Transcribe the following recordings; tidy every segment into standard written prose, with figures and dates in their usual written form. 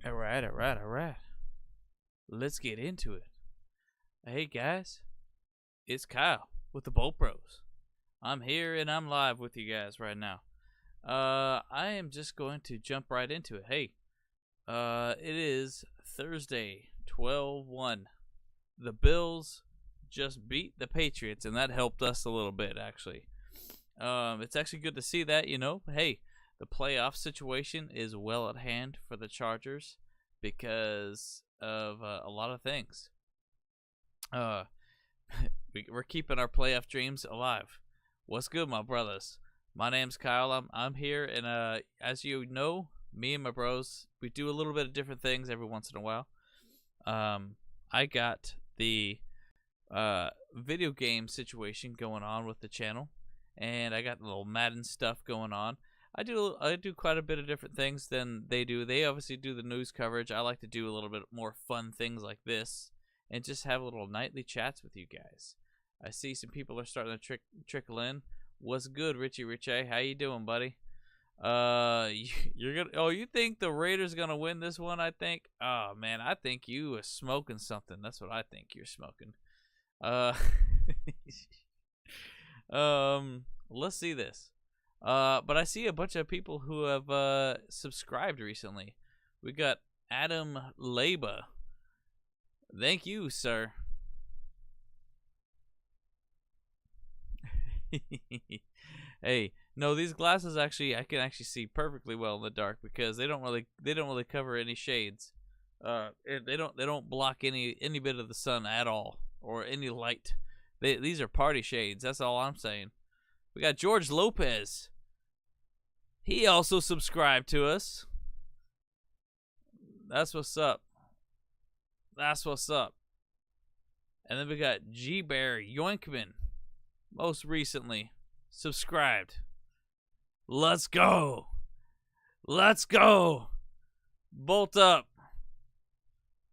All right, all right, all right. Let's get into it. Hey guys, it's Kyle with the Bolt Bros. I'm here and I'm live with you guys right now. I am just going to jump right into it. Hey, it is Thursday, 12-1. The Bills just beat the Patriots, and that helped us a little bit, actually. It's actually good to see that, Hey, the playoff situation is well at hand for the Chargers because of a lot of things. We're keeping our playoff dreams alive. What's good, my brothers? My name's Kyle. I'm here, and as you know, me and my bros, we do a little bit of different things every once in a while. I got the video game situation going on with the channel, and I got the little Madden stuff going on. I do quite a bit of different things than they do. They obviously do the news coverage. I like to do a little bit more fun things like this and just have little nightly chats with you guys. I see some people are starting to trickle in. What's good, Richie? How you doing, buddy? You think the Raiders gonna win this one? I think. Oh man, I think you are smoking something. That's what I think you're smoking. Let's see this. But I see a bunch of people who have subscribed recently. We got Adam Leba. Thank you, sir. Hey, no, these glasses I can actually see perfectly well in the dark because they don't really cover any shades. They don't block any bit of the sun at all or any light. These are party shades. That's all I'm saying. We got George Lopez. He also subscribed to us. That's what's up. That's what's up. And then we got G Bear Yoinkman. Most recently subscribed. Let's go. Let's go. Bolt up.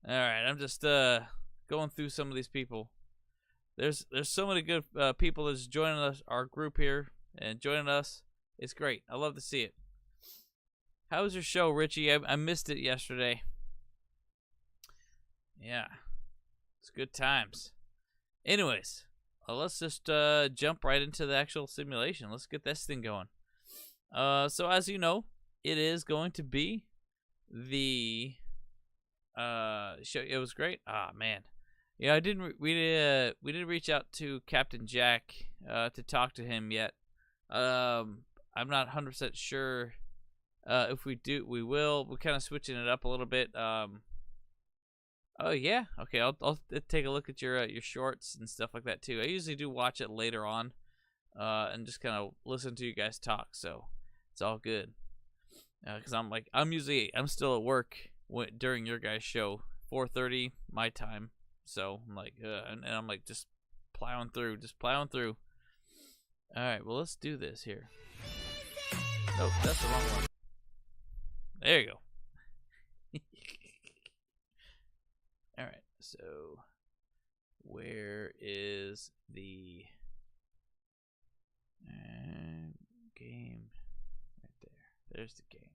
All right, I'm just going through some of these people. There's so many good people that's joining us, our group here, and joining us. It's great. I love to see it. How was your show, Richie? I missed it yesterday. Yeah, it's good times. Anyways, let's just jump right into the actual simulation. Let's get this thing going. So as you know, it is going to be the show. It was great. Ah, man. Yeah, we didn't reach out to Captain Jack to talk to him yet. I'm not 100% sure if we do. We will. We're kind of switching it up a little bit. Oh yeah. Okay, I'll take a look at your shorts and stuff like that too. I usually do watch it later on, and just kind of listen to you guys talk. So it's all good. Because I'm still at work during your guys' show, 4:30 my time. So I'm like, and I'm like just plowing through. All right, well let's do this here. Oh, that's the wrong one. There you go. All right, so where is the game? Right there. There's the game.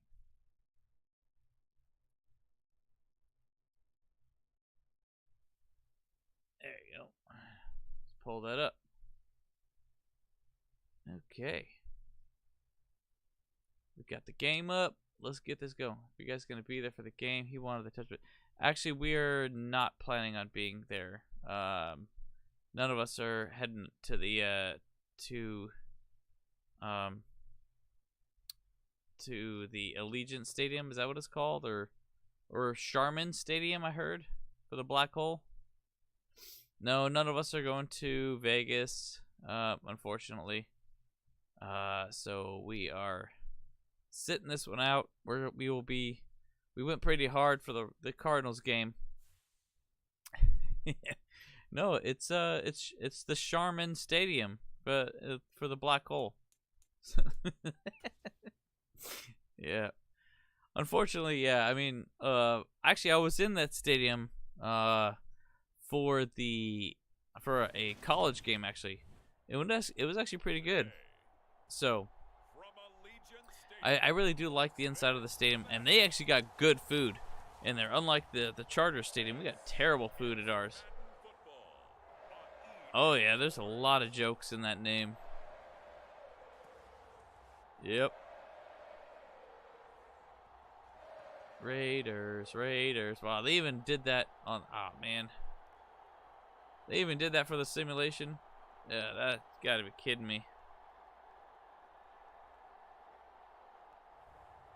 There you go. Let's pull that up. Okay. We got the game up. Let's get this going. If you guys going to be there for the game, he wanted to touch it. Actually, we're not planning on being there. None of us are heading to the to the Allegiant Stadium. Is that what it's called, or Charmin Stadium? I heard for the Black Hole. No, none of us are going to Vegas, unfortunately. So we are sitting this one out. We went pretty hard for the Cardinals game. No, it's the Charmin Stadium for the Black Hole. Yeah. Unfortunately, yeah. I mean, actually, I was in that stadium for a college game. Actually, it was actually pretty good. So I really do like the inside of the stadium, and they actually got good food. in there. Unlike the Chargers Stadium, we got terrible food at ours. Oh yeah, there's a lot of jokes in that name. Yep. Raiders, Raiders. Wow, they even did that on. Oh man, they even did that for the simulation. Yeah, that gotta be kidding me.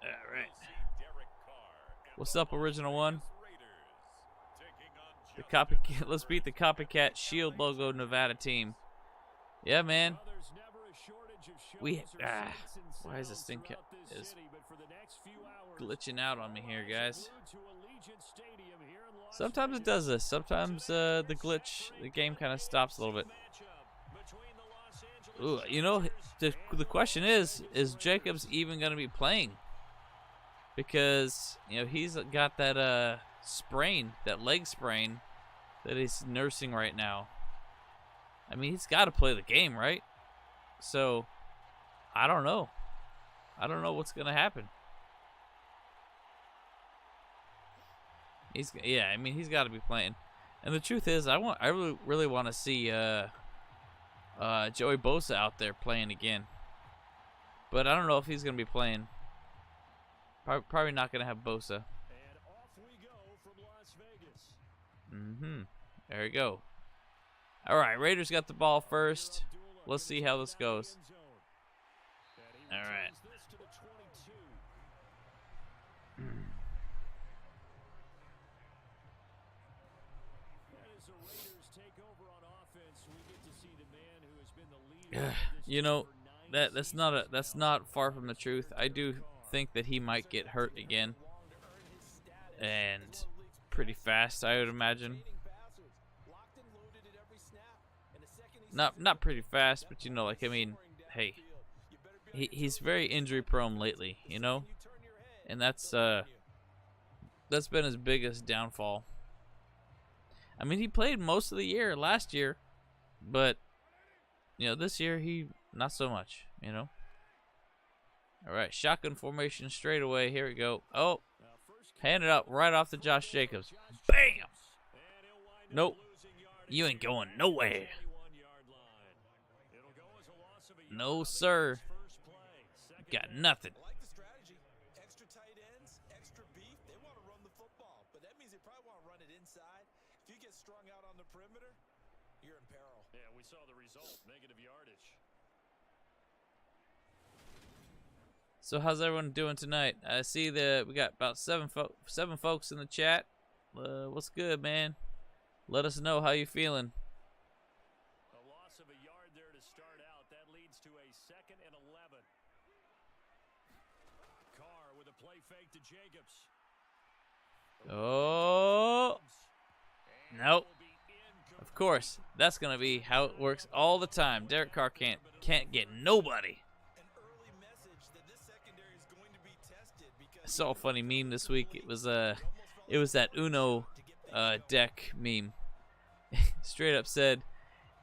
All right. What's up, original one? The copycat. Let's beat the copycat Shield logo Nevada team. Yeah, man. Why is this thing is glitching out on me here, guys? Sometimes it does this. Sometimes the game kind of stops a little bit. Ooh, you know, the question is Jacobs even going to be playing? Because, you know, he's got that sprain, that leg sprain that he's nursing right now. I mean, he's got to play the game, right? So, I don't know. I don't know what's going to happen. Yeah, I mean, he's got to be playing. And the truth is, I really want to see Joey Bosa out there playing again. But I don't know if he's going to be playing. Probably not going to have Bosa. And off we go from Las Vegas. There we go. All right, Raiders got the ball first. Let's see how this goes. All right. You know, that's not far from the truth. I do think that he might get hurt again, and pretty fast, I would imagine. Not pretty fast, but you know, like, I mean, hey, he's very injury prone lately, you know, and that's been his biggest downfall. I mean, he played most of the year last year, but you know, this year he not so much, you know. All right, shotgun formation straight away. Here we go. Oh, hand it up right off to Josh Jacobs. Bam! Nope, you ain't going nowhere. No, sir. Got nothing. I like the strategy. Extra tight ends, extra beef. They want to run the football, but that means they probably want to run it inside. If you get strung out on the perimeter, you're in peril. Yeah, we saw the result. Negative yardage. So how's everyone doing tonight? I see that we got about seven folks in the chat. What's good, man? Let us know how you feeling. A loss of a yard there to start out. That leads to a 2nd and 11. Carr with a play fake to Jacobs. Oh, nope. Of course, that's gonna be how it works all the time. Derek Carr can't get nobody. I saw a funny meme this week. It was that Uno deck meme. Straight up said,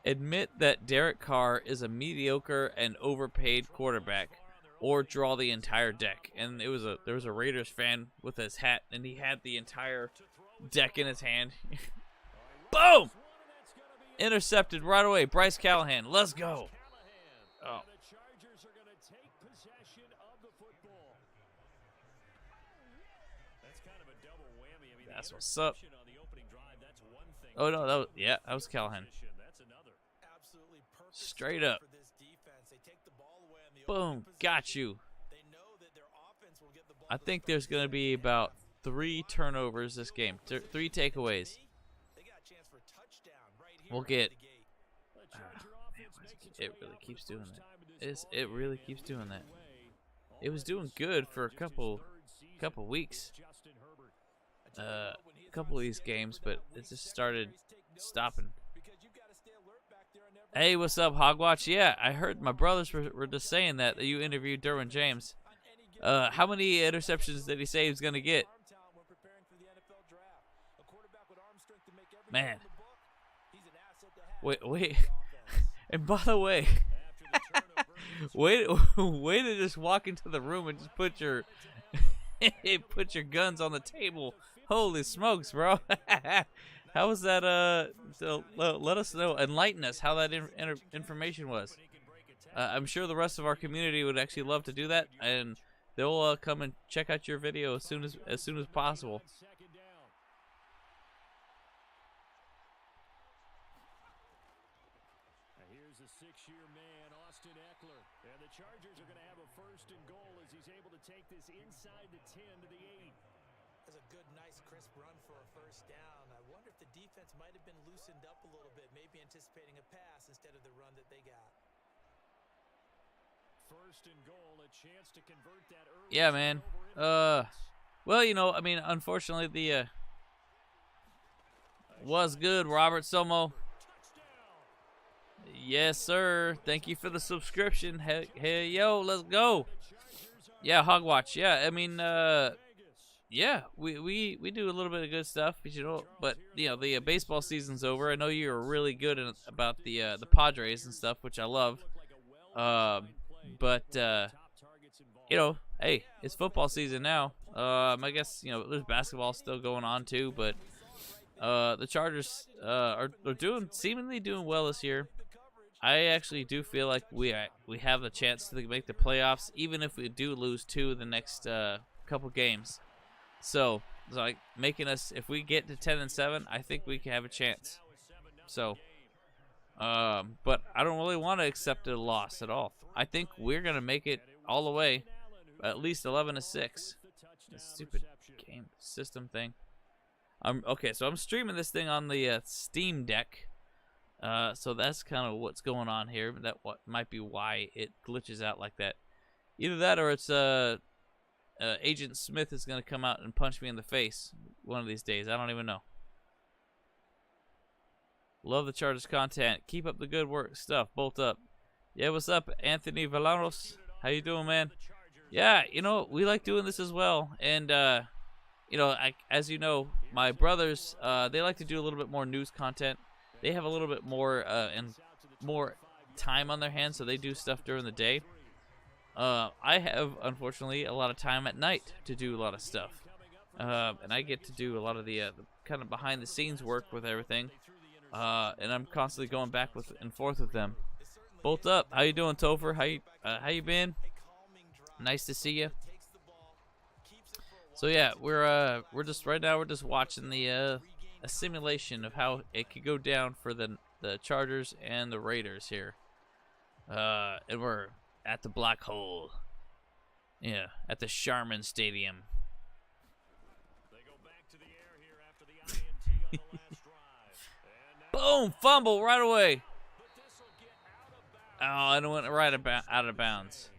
"Admit that Derek Carr is a mediocre and overpaid quarterback, or draw the entire deck." And there was a Raiders fan with his hat, and he had the entire deck in his hand. Boom! Intercepted right away. Bryce Callahan. Let's go. Oh. That's what's up. Oh no, that was Callahan. Straight up. Boom, got you. I think there's gonna be about 3 turnovers this game. 3 takeaways. We'll get. It really keeps doing that. It really keeps doing that. It was doing good for a couple weeks. A couple of these games, but it just started stopping. Hey, what's up, Hogwatch? Yeah, I heard my brothers were just saying that you interviewed Derwin James. How many interceptions did he say he was going to get? Man. Wait. And by the way, way to just walk into the room and just put your guns on the table, Holy smokes, bro. How was that? So let us know, enlighten us how that information was. I'm sure the rest of our community would actually love to do that, and they'll come and check out your video as soon as possible. Here's a 6-year man, Austin Eckler. And the Chargers are going to have a 1st and goal as he's able to take this inside the 10 to the 8. That's a good, nice, crisp run for a 1st down. I wonder if the defense might have been loosened up a little bit, maybe anticipating a pass instead of the run that they got. 1st and goal, a chance to convert that early. Yeah, man. Well, you know, I mean, unfortunately, the was good, Robert Somo. Yes, sir. Thank you for the subscription. Hey, yo, let's go. Yeah, Hogwatch. Yeah, I mean, yeah, we do a little bit of good stuff, but you know, the baseball season's over. I know you're really good about the Padres and stuff, which I love. But you know, hey, it's football season now. I guess, you know, there's basketball still going on too, but the Chargers are seemingly doing well this year. I actually do feel like we have a chance to make the playoffs, even if we do lose 2 of the next couple games. So, it's like making us, if we get to 10-7, I think we can have a chance. So, but I don't really want to accept a loss at all. I think we're gonna make it all the way, at least 11-6. This stupid game system thing. Okay, so I'm streaming this thing on the Steam Deck. So that's kind of what's going on here. That might be why it glitches out like that. Either that, or it's Agent Smith is gonna come out and punch me in the face one of these days. I don't even know. Love the Chargers content. Keep up the good work. Stuff. Bolt up. Yeah, what's up, Anthony Valaros? How you doing, man? Yeah, you know, we like doing this as well. And you know, as you know, my brothers, they like to do a little bit more news content. They have a little bit more and more time on their hands, so they do stuff during the day. I have, unfortunately, a lot of time at night to do a lot of stuff, and I get to do a lot of the kind of behind-the-scenes work with everything, and I'm constantly going back and forth with them. Bolt up, how you doing, Topher? How you been? Nice to see you. So yeah, we're just right now we're just watching a simulation of how it could go down for the Chargers and the Raiders here. And we're at the Black Hole. Yeah, at the Charmin Stadium. They go back to the air here after the INT on the last drive. Boom! Fumble right away. Oh, and it went right out of bounds.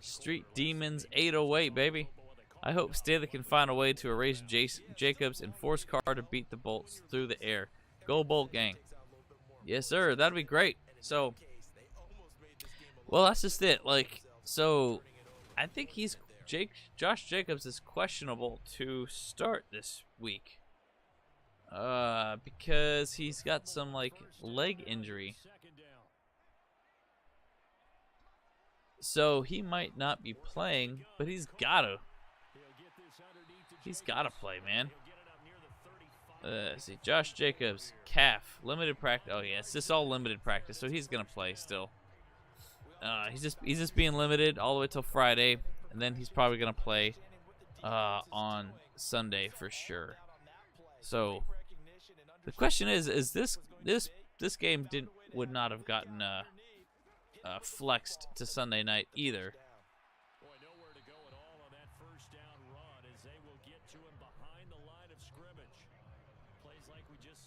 Street Demons 808, baby. I hope Staley can find a way to erase Jacobs and force Carr to beat the Bolts through the air. Go Bolt gang. Yes, sir. That'd be great. So, well, that's just it. Like, so, I think Josh Jacobs is questionable to start this week. Because he's got some, like, leg injury. So, he might not be playing, but he's gotta. He's gotta play, man. Let's see, Josh Jacobs, calf, limited practice. Oh yeah, it's just all limited practice, so he's gonna play still. He's just being limited all the way till Friday, and then he's probably gonna play on Sunday for sure. So the question is this game would not have gotten flexed to Sunday night either.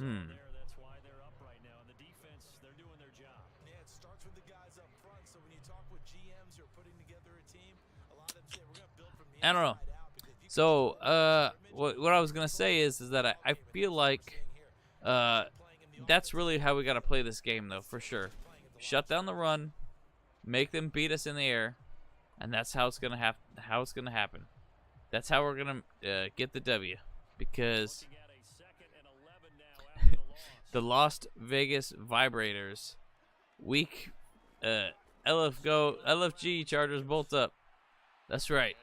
That's why they're up right now. And the defense, they're doing their job. Yeah, it starts with the guys up front. So when you talk with GMs who are putting together a team, a lot of them say we're going to build from the I don't know. So, what I was going to say is that I feel like that's really how we got to play this game, though, for sure. Shut down the run, make them beat us in the air, and that's how it's going to happen. That's how we're going to get the W, because the Las Vegas Vibrators, weak LFG Chargers bolt up. That's right.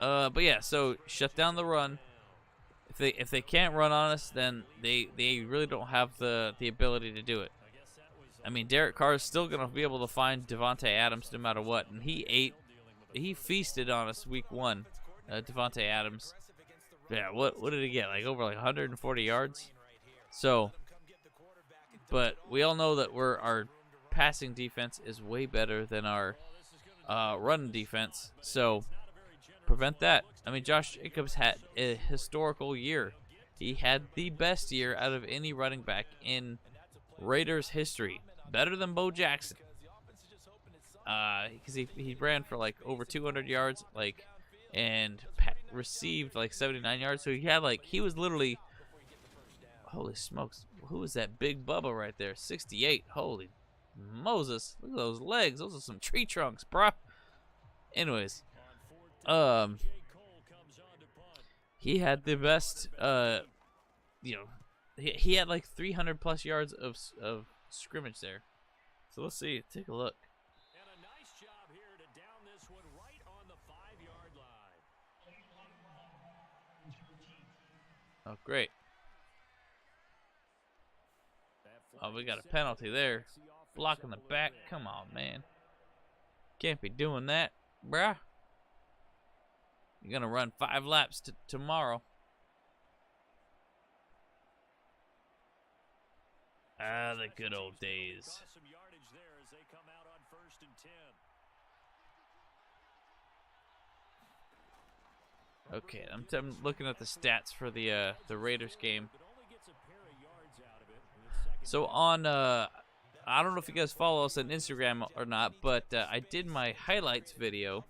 But yeah, so shut down the run. If they can't run on us, then they really don't have the ability to do it. I mean, Derek Carr is still gonna be able to find Devontae Adams no matter what, and he feasted on us week 1. Devontae Adams. Yeah, what did he get? Like over 140 yards. So, but we all know that our passing defense is way better than our run defense. So prevent that. I mean, Josh Jacobs had a historical year. He had the best year out of any running back in Raiders history. Better than Bo Jackson. Because he ran for over 200 yards, and received 79 yards. So he was literally, holy smokes, who is that big Bubba right there? 68. Holy Moses, look at those legs. Those are some tree trunks, bro. Anyways, he had the best, he had 300 plus yards of scrimmage there. So let's see, take a look. And a nice job here to down this one right on the 5-yard line. Oh, great. Oh, we got a penalty there. Blocking the back. Come on, man. Can't be doing that, bruh. You're going to run 5 laps tomorrow. Ah, the good old days. Okay, I'm looking at the stats for the Raiders game. So on I don't know if you guys follow us on Instagram or not, but I did my highlights video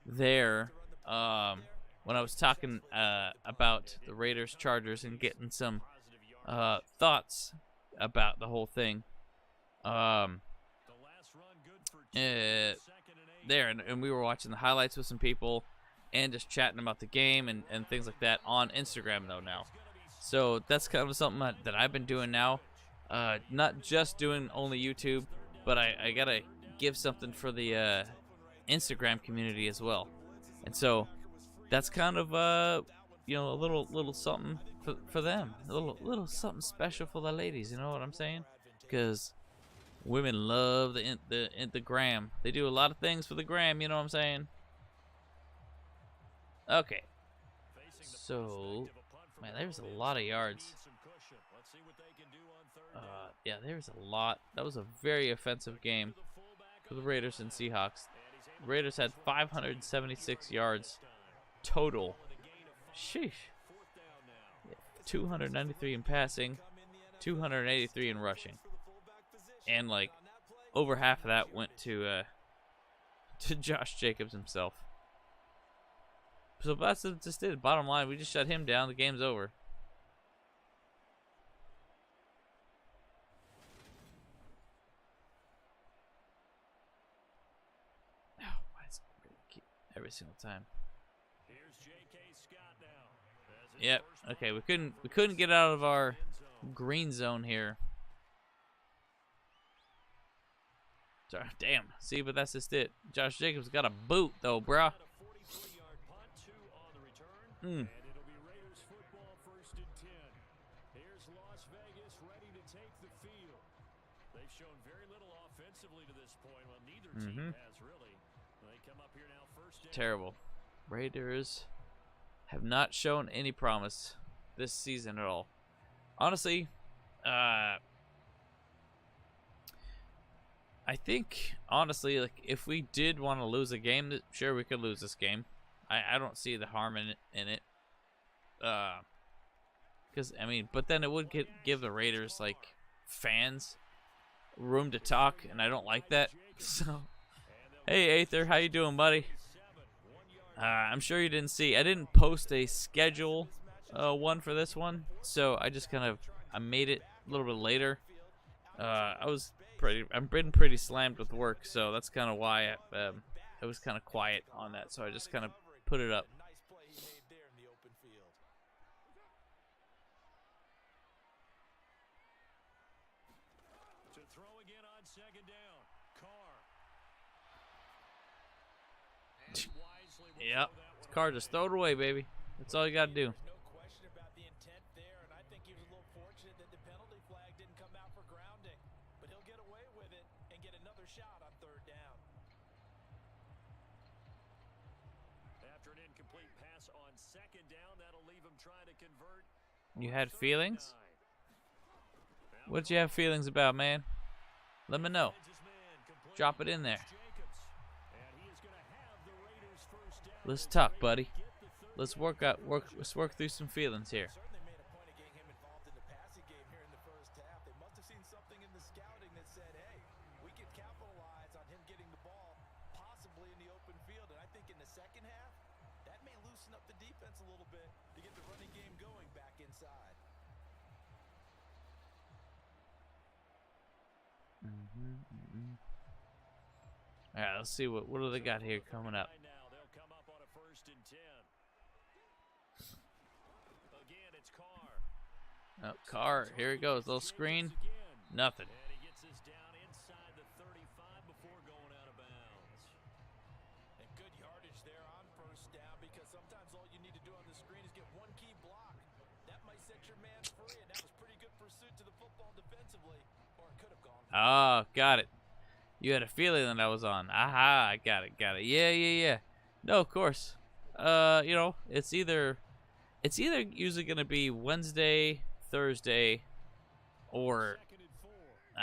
there when I was talking about the Raiders Chargers and getting some thoughts about the whole thing. There, and we were watching the highlights with some people and just chatting about the game and things like that on Instagram though now. So that's kind of something that I've been doing now. Not just doing only YouTube, but I gotta give something for the Instagram community as well. And so that's kind of a little something for them, a little something special for the ladies. You know what I'm saying? Because women love the gram. They do a lot of things for the gram. You know what I'm saying? Okay. So, man, there's a lot of yards. Yeah, there's a lot. That was a very offensive game for the Raiders and Seahawks. The Raiders had 576 yards total. Sheesh. 293 in passing, 283 in rushing, and over half of that went to Josh Jacobs himself. So that's just it. Bottom line, we just shut him down. The game's over. Oh, why is it keep every single time? Yep. Okay, we couldn't get out of our green zone here. Sorry, damn. See, but that's just it. Josh Jacobs got a boot though, bruh. Mm. Mm-hmm. Terrible. Raiders have not shown any promise this season at all. Honestly, I think, if we did want to lose a game, sure, we could lose this game. I don't see the harm in it. Because, but then it would give the Raiders, fans room to talk, and I don't like that. So, hey, Aether, how you doing, buddy? I'm sure you didn't see. I didn't post a schedule one for this one, so I just I made it a little bit later. I've been pretty slammed with work, so that's kind of why I was kind of quiet on that. So I just kind of put it up. To throw again on second down, Carr. Yep. Car, just throw it away, baby. That's all you got to do. There's no question about the intent there, and I think he was a little fortunate that the penalty flag didn't come out for grounding. But he'll get away with it and get another shot on third down. After an incomplete pass on second down, that'll leave him trying to convert. You had feelings? What'd you have feelings about, man? Let me know. Drop it in there. Let's talk, buddy. Let's work through some feelings here. Certainly made a point of getting him involved in the passing game here in the first half. They must have seen something in the scouting that said, hey, we can capitalize on him getting the ball possibly in the open field. And I think in the second half, that may loosen up the defense a little bit to get the running game going back inside. All right, let's see what do they got here coming up. They'll come up on a 1st and 10. Again, it's Carr. Oh, Carr, here he goes. Little screen. Nothing. And he gets this down inside the 35 before going out of bounds. And good yardage there on first down, because sometimes all you need to do on the screen is get one key block. That might set your man free, and that was pretty good pursuit to the football defensively, or it could have gone. Oh, got it. You had a feeling that I was on. Aha, I got it. Yeah. No, of course. You know, it's either usually gonna be Wednesday, Thursday, or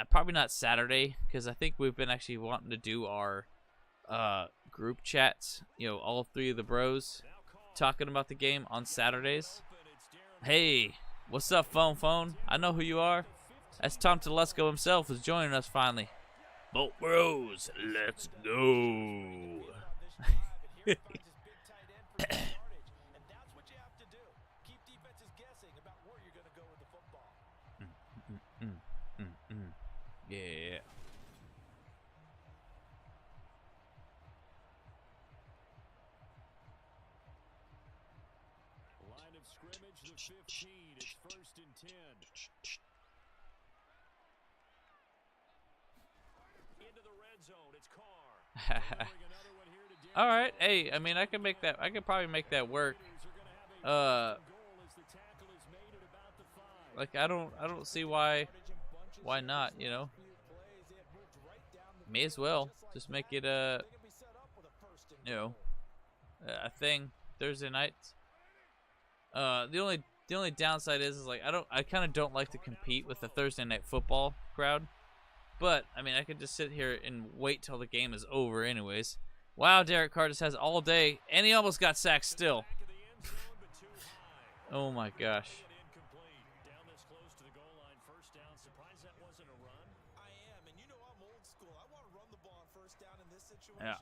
probably not Saturday, because I think we've been actually wanting to do our group chats. You know, all three of the bros talking about the game on Saturdays. Hey, what's up, phone? I know who you are. That's Tom Telesco himself who's joining us finally. Boat Bros, let's go. Yeah. Line of scrimmage, the 15. It's 1st and 10. Into the red zone, it's Carr. All right. Hey, I mean, I could probably make that work. Like I don't see why not, you know? May as well just make it a thing Thursday nights. The only downside is like I kind of don't like to compete with the Thursday night football crowd. But I mean, I could just sit here and wait till the game is over anyways. Wow, Derek Carr just has all day, and he almost got sacked still. Oh my gosh. Yeah.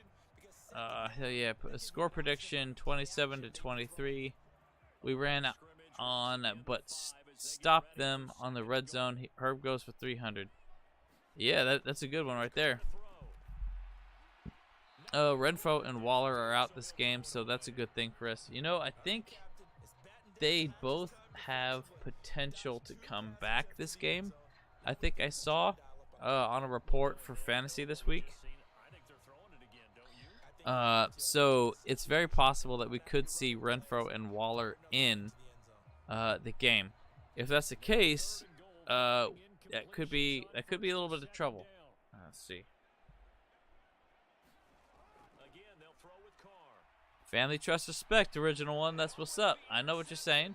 Hell yeah. Score prediction 27-23. We ran on, but stopped them on the red zone. Herb goes for 300. Yeah, that's a good one right there. Renfro and Waller are out this game, so that's a good thing for us. You know, I think they both have potential to come back this game. I think I saw on a report for fantasy this week. So it's very possible that we could see Renfro and Waller in the game. If that's the case, that could be a little bit of trouble. Let's see. Family, trust, respect, original one. That's what's up. I know what you're saying.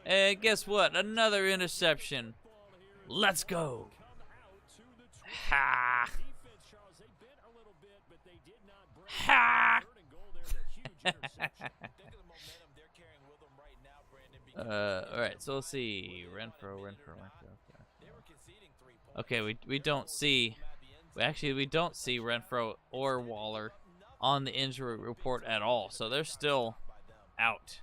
And guess what? Another interception. Let's go. Ha. Ha. All right. So let's see. Renfro. Okay, we don't see. We don't see Renfro or Waller on the injury report at all, so they're still out.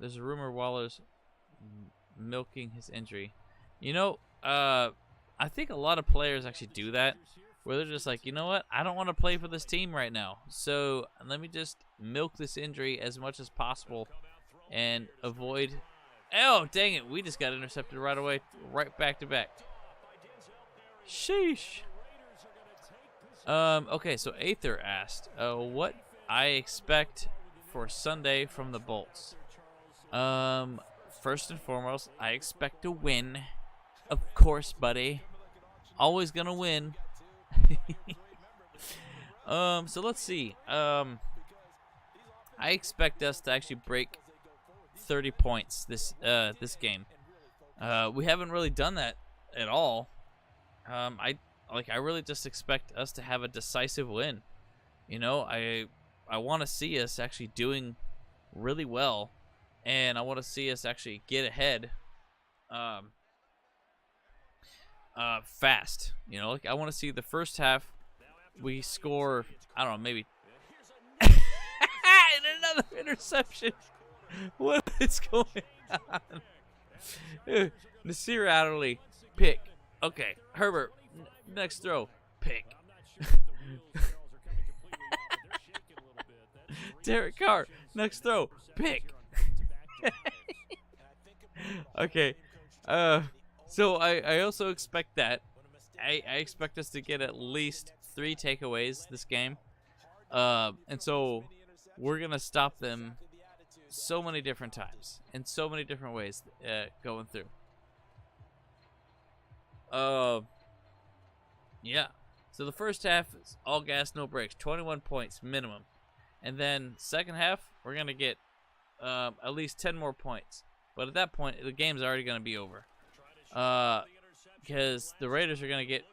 There's a rumor Waller's milking his injury. You know, I think a lot of players actually do that, where they're just like, you know what, I don't want to play for this team right now, so let me just milk this injury as much as possible and avoid. Oh, dang it, we just got intercepted right away, right back to back. Sheesh. Okay, so Aether asked, what I expect for Sunday from the Bolts. First and foremost, I expect to win. Of course, buddy. Always gonna win. So let's see. I expect us to actually break 30 points this game. We haven't really done that at all. I really just expect us to have a decisive win. You know, I want to see us actually doing really well, and I want to see us actually get ahead fast. You know, like I want to see the first half we score, I don't know, maybe and another interception. What is going on? Nasir Adderley, pick. Okay, Herbert, next throw, pick. Derek Carr, next throw, pick. Okay, so I also expect that. I expect us to get at least 3 takeaways this game. And so we're going to stop them so many different times in so many different ways going through. Yeah. So the first half is all gas, no brakes, 21 points minimum. And then second half, we're going to get at least 10 more points. But at that point, the game's already going to be over. Because the Raiders are going to get...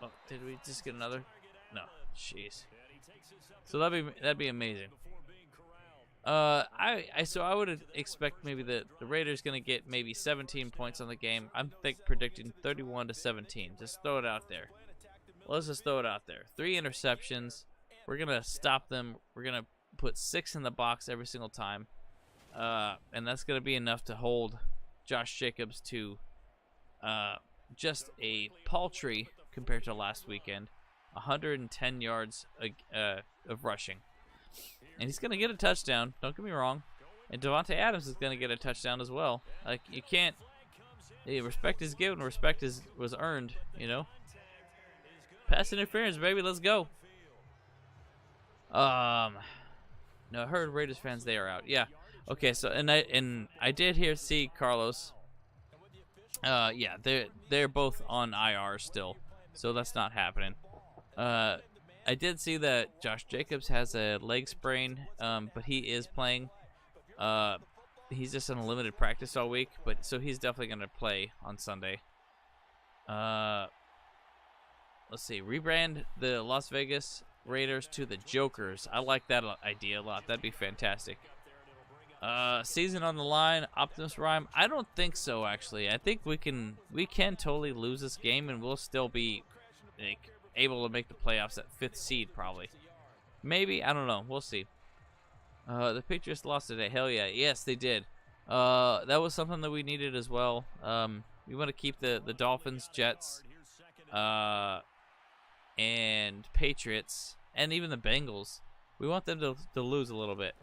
Oh, did we just get another? No. Jeez. So that'd be amazing. So I would expect maybe the Raiders going to get maybe 17 points on the game. I'm predicting 31-17. Just throw it out there. Let's just throw it out there. 3 interceptions. We're going to stop them. We're going to put 6 in the box every single time. And that's going to be enough to hold Josh Jacobs to just a paltry, compared to last weekend, 110 yards of rushing. And he's going to get a touchdown. Don't get me wrong. And Devontae Adams is going to get a touchdown as well. Like, you can't... respect is given, respect was earned, you know? Pass interference, baby. Let's go. No, I heard Raiders fans, they are out. Yeah. Okay, so and I did see Carlos. Yeah, they're both on IR still, so that's not happening. I did see that Josh Jacobs has a leg sprain, but he is playing. He's just in a limited practice all week, but so he's definitely gonna play on Sunday. Let's see, rebrand the Las Vegas Raiders to the Jokers. I like that idea a lot. That'd be fantastic. Season on the line, Optimus Prime. I don't think so, actually. I think we can totally lose this game and we'll still be like able to make the playoffs at 5th seed probably. Maybe, I don't know. We'll see. The Patriots lost today. Hell yeah. Yes, they did. That was something that we needed as well. We want to keep the Dolphins, Jets, and Patriots, and even the Bengals. We want them to lose a little bit.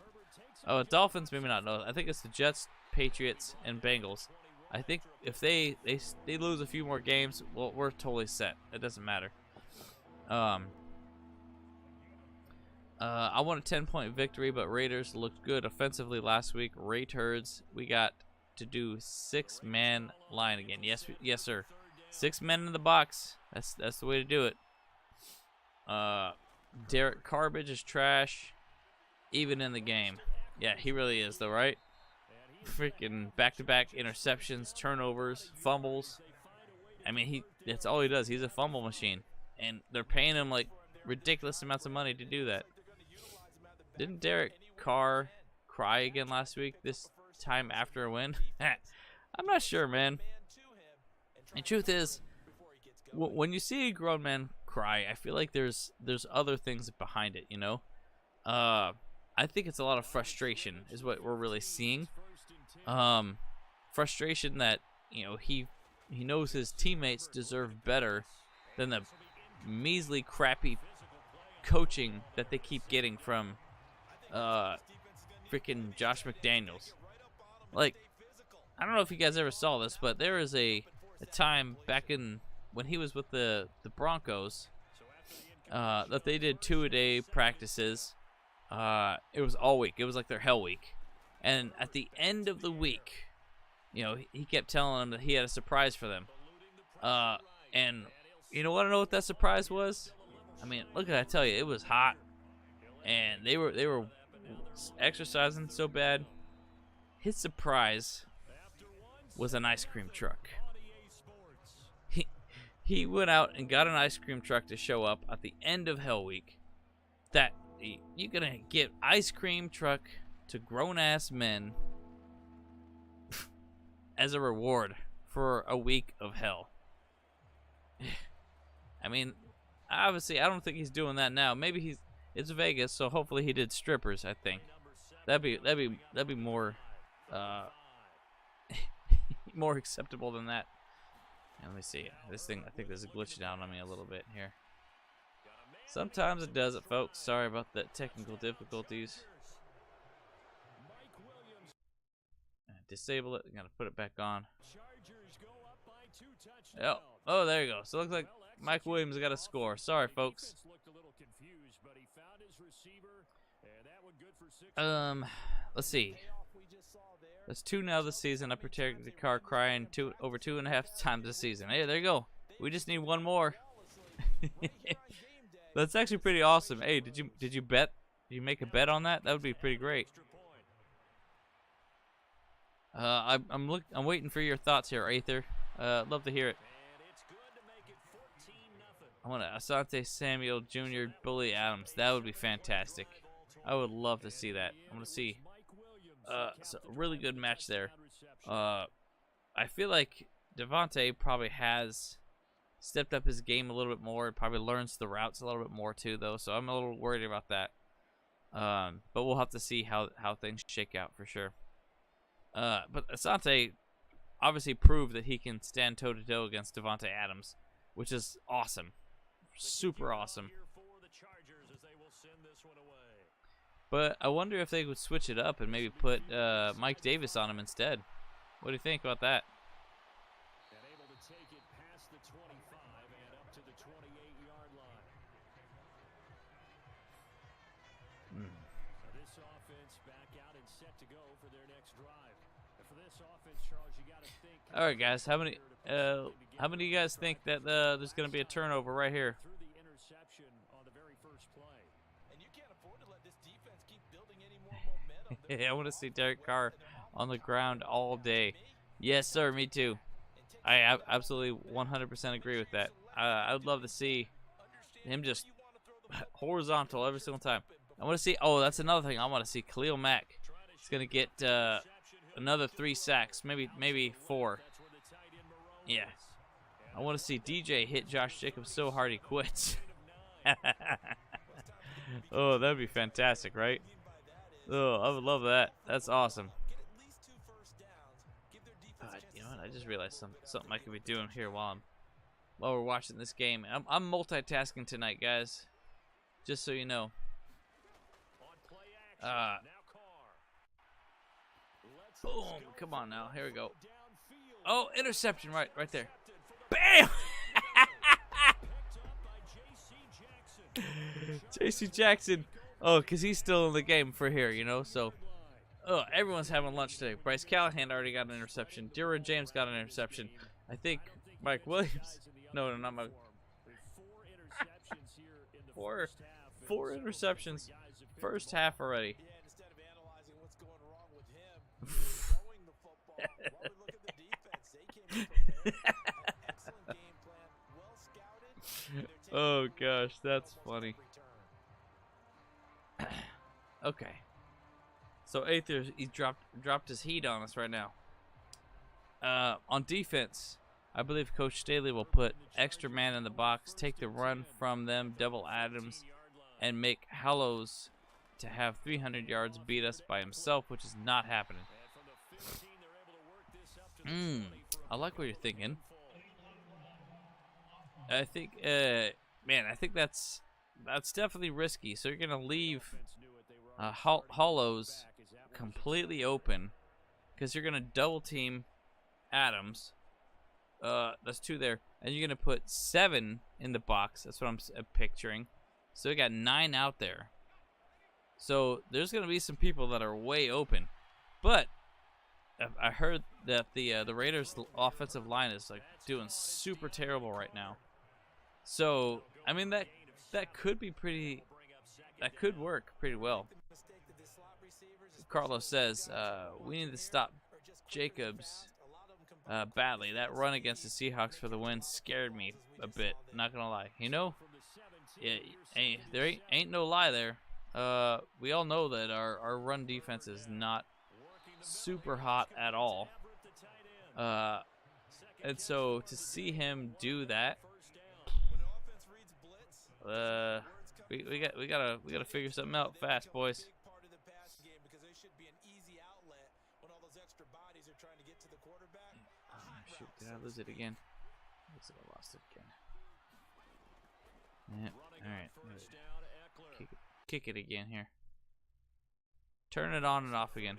Oh, Dolphins, maybe not. No, I think it's the Jets, Patriots, and Bengals. I think if they lose a few more games, well, we're totally set. It doesn't matter. I want a 10-point victory, but Raiders looked good offensively last week. Raiders, we got to do 6-man line again. Yes, sir. 6 men in the box. That's the way to do it. Derek Carbage is trash, even in the game. Yeah, he really is, though, right? Freaking back-to-back interceptions, turnovers, fumbles. I mean, that's all he does. He's a fumble machine. And they're paying him, like, ridiculous amounts of money to do that. Didn't Derek Carr cry again last week, this time after a win? I'm not sure, man. The truth is, when you see a grown man cry, I feel like there's other things behind it, you know? I think it's a lot of frustration is what we're really seeing. Frustration that, you know, he knows his teammates deserve better than the measly, crappy coaching that they keep getting from freaking Josh McDaniels. Like, I don't know if you guys ever saw this, but there is a time back in when he was with the Broncos, that they did 2-a-day practices. It was all week. It was like their hell week. And at the end of the week, he kept telling them that he had a surprise for them. And you want to know what that surprise was? I mean, look at I tell you, it was hot, and they were exercising so bad. His surprise was an ice cream truck. He went out and got an ice cream truck to show up at the end of Hell Week. That you're gonna get ice cream truck to grown-ass men as a reward for a week of hell. I mean, obviously, I don't think he's doing that now. Maybe it's Vegas, so hopefully he did strippers. I think that'd be more more acceptable than that. And let me see. This thing, I think this is glitching out on me a little bit here. Sometimes it does it, folks. Sorry about the technical difficulties. Disable it. Gotta put it back on. Oh, there you go. So it looks like Mike Williams got a score. Sorry, folks. Let's see. That's 2 now this season. I protected the car crying over 2.5 times this season. Hey, there you go. We just need one more. That's actually pretty awesome. Hey, did you bet? Did you make a bet on that? That would be pretty great. I'm waiting for your thoughts here, Aether. Love to hear it. I want Asante Samuel Jr. Bully Adams. That would be fantastic. I would love to see that. I want to see. So a really good match there. I feel like Devontae probably has stepped up his game a little bit more. Probably learns the routes a little bit more too, though. So I'm a little worried about that. But we'll have to see how things shake out for sure. But Asante obviously proved that he can stand toe-to-toe against Devontae Adams, which is awesome. Super awesome. But I wonder if they would switch it up and maybe put Mike Davis on him instead. What do you think about that? All right, guys. How many of you guys think that there's going to be a turnover right here? I want to see Derek Carr on the ground all day. Yes, sir. Me too. I absolutely 100% agree with that. I would love to see him just horizontal every single time. I want to see. Oh, that's another thing. I want to see Khalil Mack. He's gonna get another 3 sacks, maybe 4. Yeah. I want to see DJ hit Josh Jacobs so hard he quits. Oh, that'd be fantastic, right? Oh, I would love that. That's awesome. You know what? I just realized something I could be doing here while we're watching this game. I'm multitasking tonight, guys. Just so you know. Boom! Come on now. Here we go. Oh, interception right there. Bam! J.C. Jackson. Oh, because he's still in the game for here, so. Oh, everyone's having lunch today. Bryce Callahan already got an interception. Derwin James got an interception. I think Mike Williams. No, not Mike. 4 interceptions. First half already. Oh gosh, that's funny. Okay. So Aether, he dropped his heat on us right now. On defense, I believe Coach Staley will put extra man in the box, take the run from them, double Adams, and make Hallows to have 300 yards beat us by himself, which is not happening. I like what you're thinking. I think, man, I think that's definitely risky. So you're gonna leave Hollows completely open because you're gonna double team Adams, That's 2 there. And you're going to put 7 in the box. That's what I'm picturing. So we got 9 out there. So there's going to be some people that are way open. But I heard that the Raiders' offensive line is like doing super terrible right now. So I mean that could be pretty. That could work pretty well. Carlos says we need to stop Jacobs badly. That run against the Seahawks for the win scared me a bit. Not gonna lie. You know, there ain't no lie there. We all know that our run defense is not super hot at all. And so to see him do that, we gotta figure something out fast, boys. Oh, shoot, did I lose it again? Looks like I lost it again. Yeah. All right. Kick it again here. Turn it on and off again.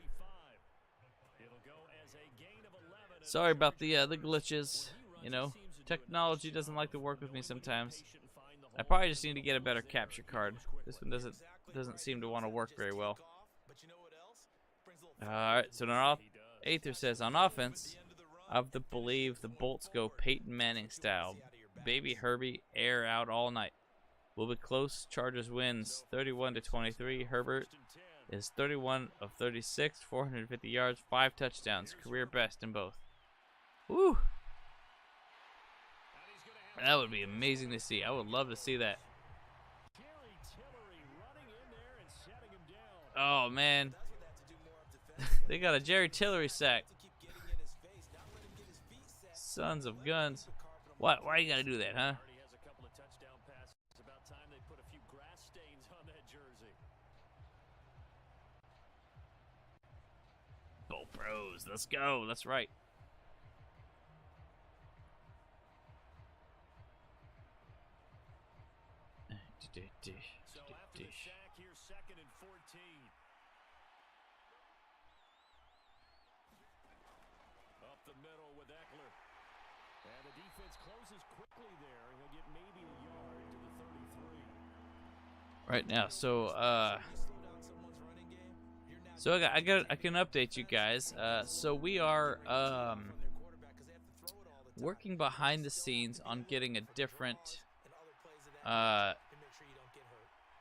Sorry about the glitches. You know, technology doesn't like to work with me sometimes. I probably just need to get a better capture card. This one doesn't seem to want to work very well. All right, so now Aether says on offense, I believe the Bolts go Peyton Manning style, baby Herbie air out all night. Will be close. Chargers wins 31-23. Herbert is 31 of 36, 450 yards, 5 touchdowns, career best in both. Woo! That would be amazing to see. I would love to see that. Oh man, they got a Jerry Tillery sack. Sons of guns. What? Why you gotta do that, huh? Bolt Bros, let's go. That's right. So after the sack, here's 2nd and 14. Up the middle with Eckler. And the defense closes quickly there. He'll get maybe a yard to the 33. Right now, I can update you guys. So we are working behind the scenes on getting a different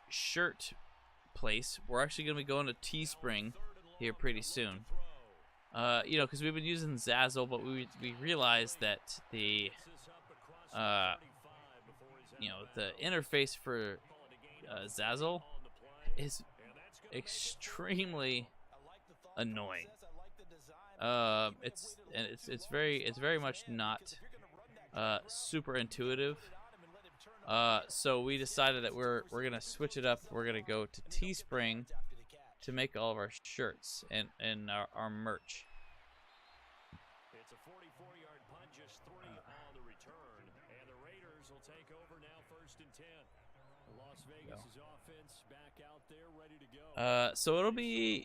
shirt place. We're actually going to be going to Teespring here pretty soon. You know, because we've been using Zazzle, but we realized that the you know, the interface for Zazzle is extremely annoying. It's very much not super intuitive. So we decided that we're gonna switch it up. We're gonna go to Teespring to make all of our shirts and our merch. It's a 44-yard punt, just 3 on the return, and the Raiders will take over now, 1st and 10. Las Vegas' offense back out there, ready to go. So it'll be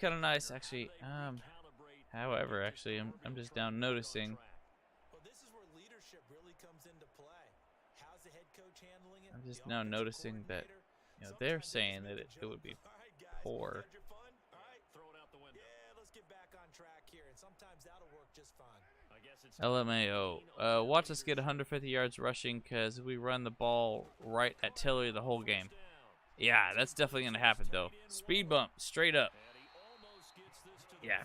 kind of nice actually. However, actually, I'm just now noticing. Well, this is where leadership really comes into play. How's the head coach handling it? I'm just now noticing that, you know, they're saying that it would be poor. Yeah, let's get back on track here, and sometimes that'll work just fine. I guess it's LMAO. Watch us get 150 yards rushing because we run the ball right at Tillery the whole game. Yeah, that's definitely gonna happen though. Speed bump, straight up. Yeah.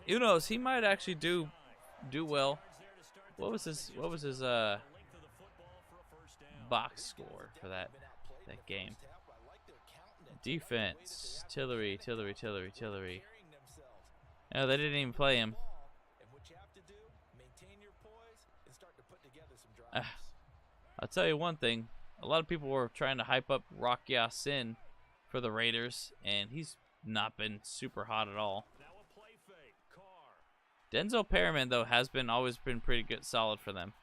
Who knows? He might actually do well. What was his box score for that game? Defense. Tillery. No, they didn't even play him. I'll tell you one thing. A lot of people were trying to hype up Rock Ya-Sin for the Raiders, and he's not been super hot at all. Denzel Perryman, though, has always been pretty good, solid for them.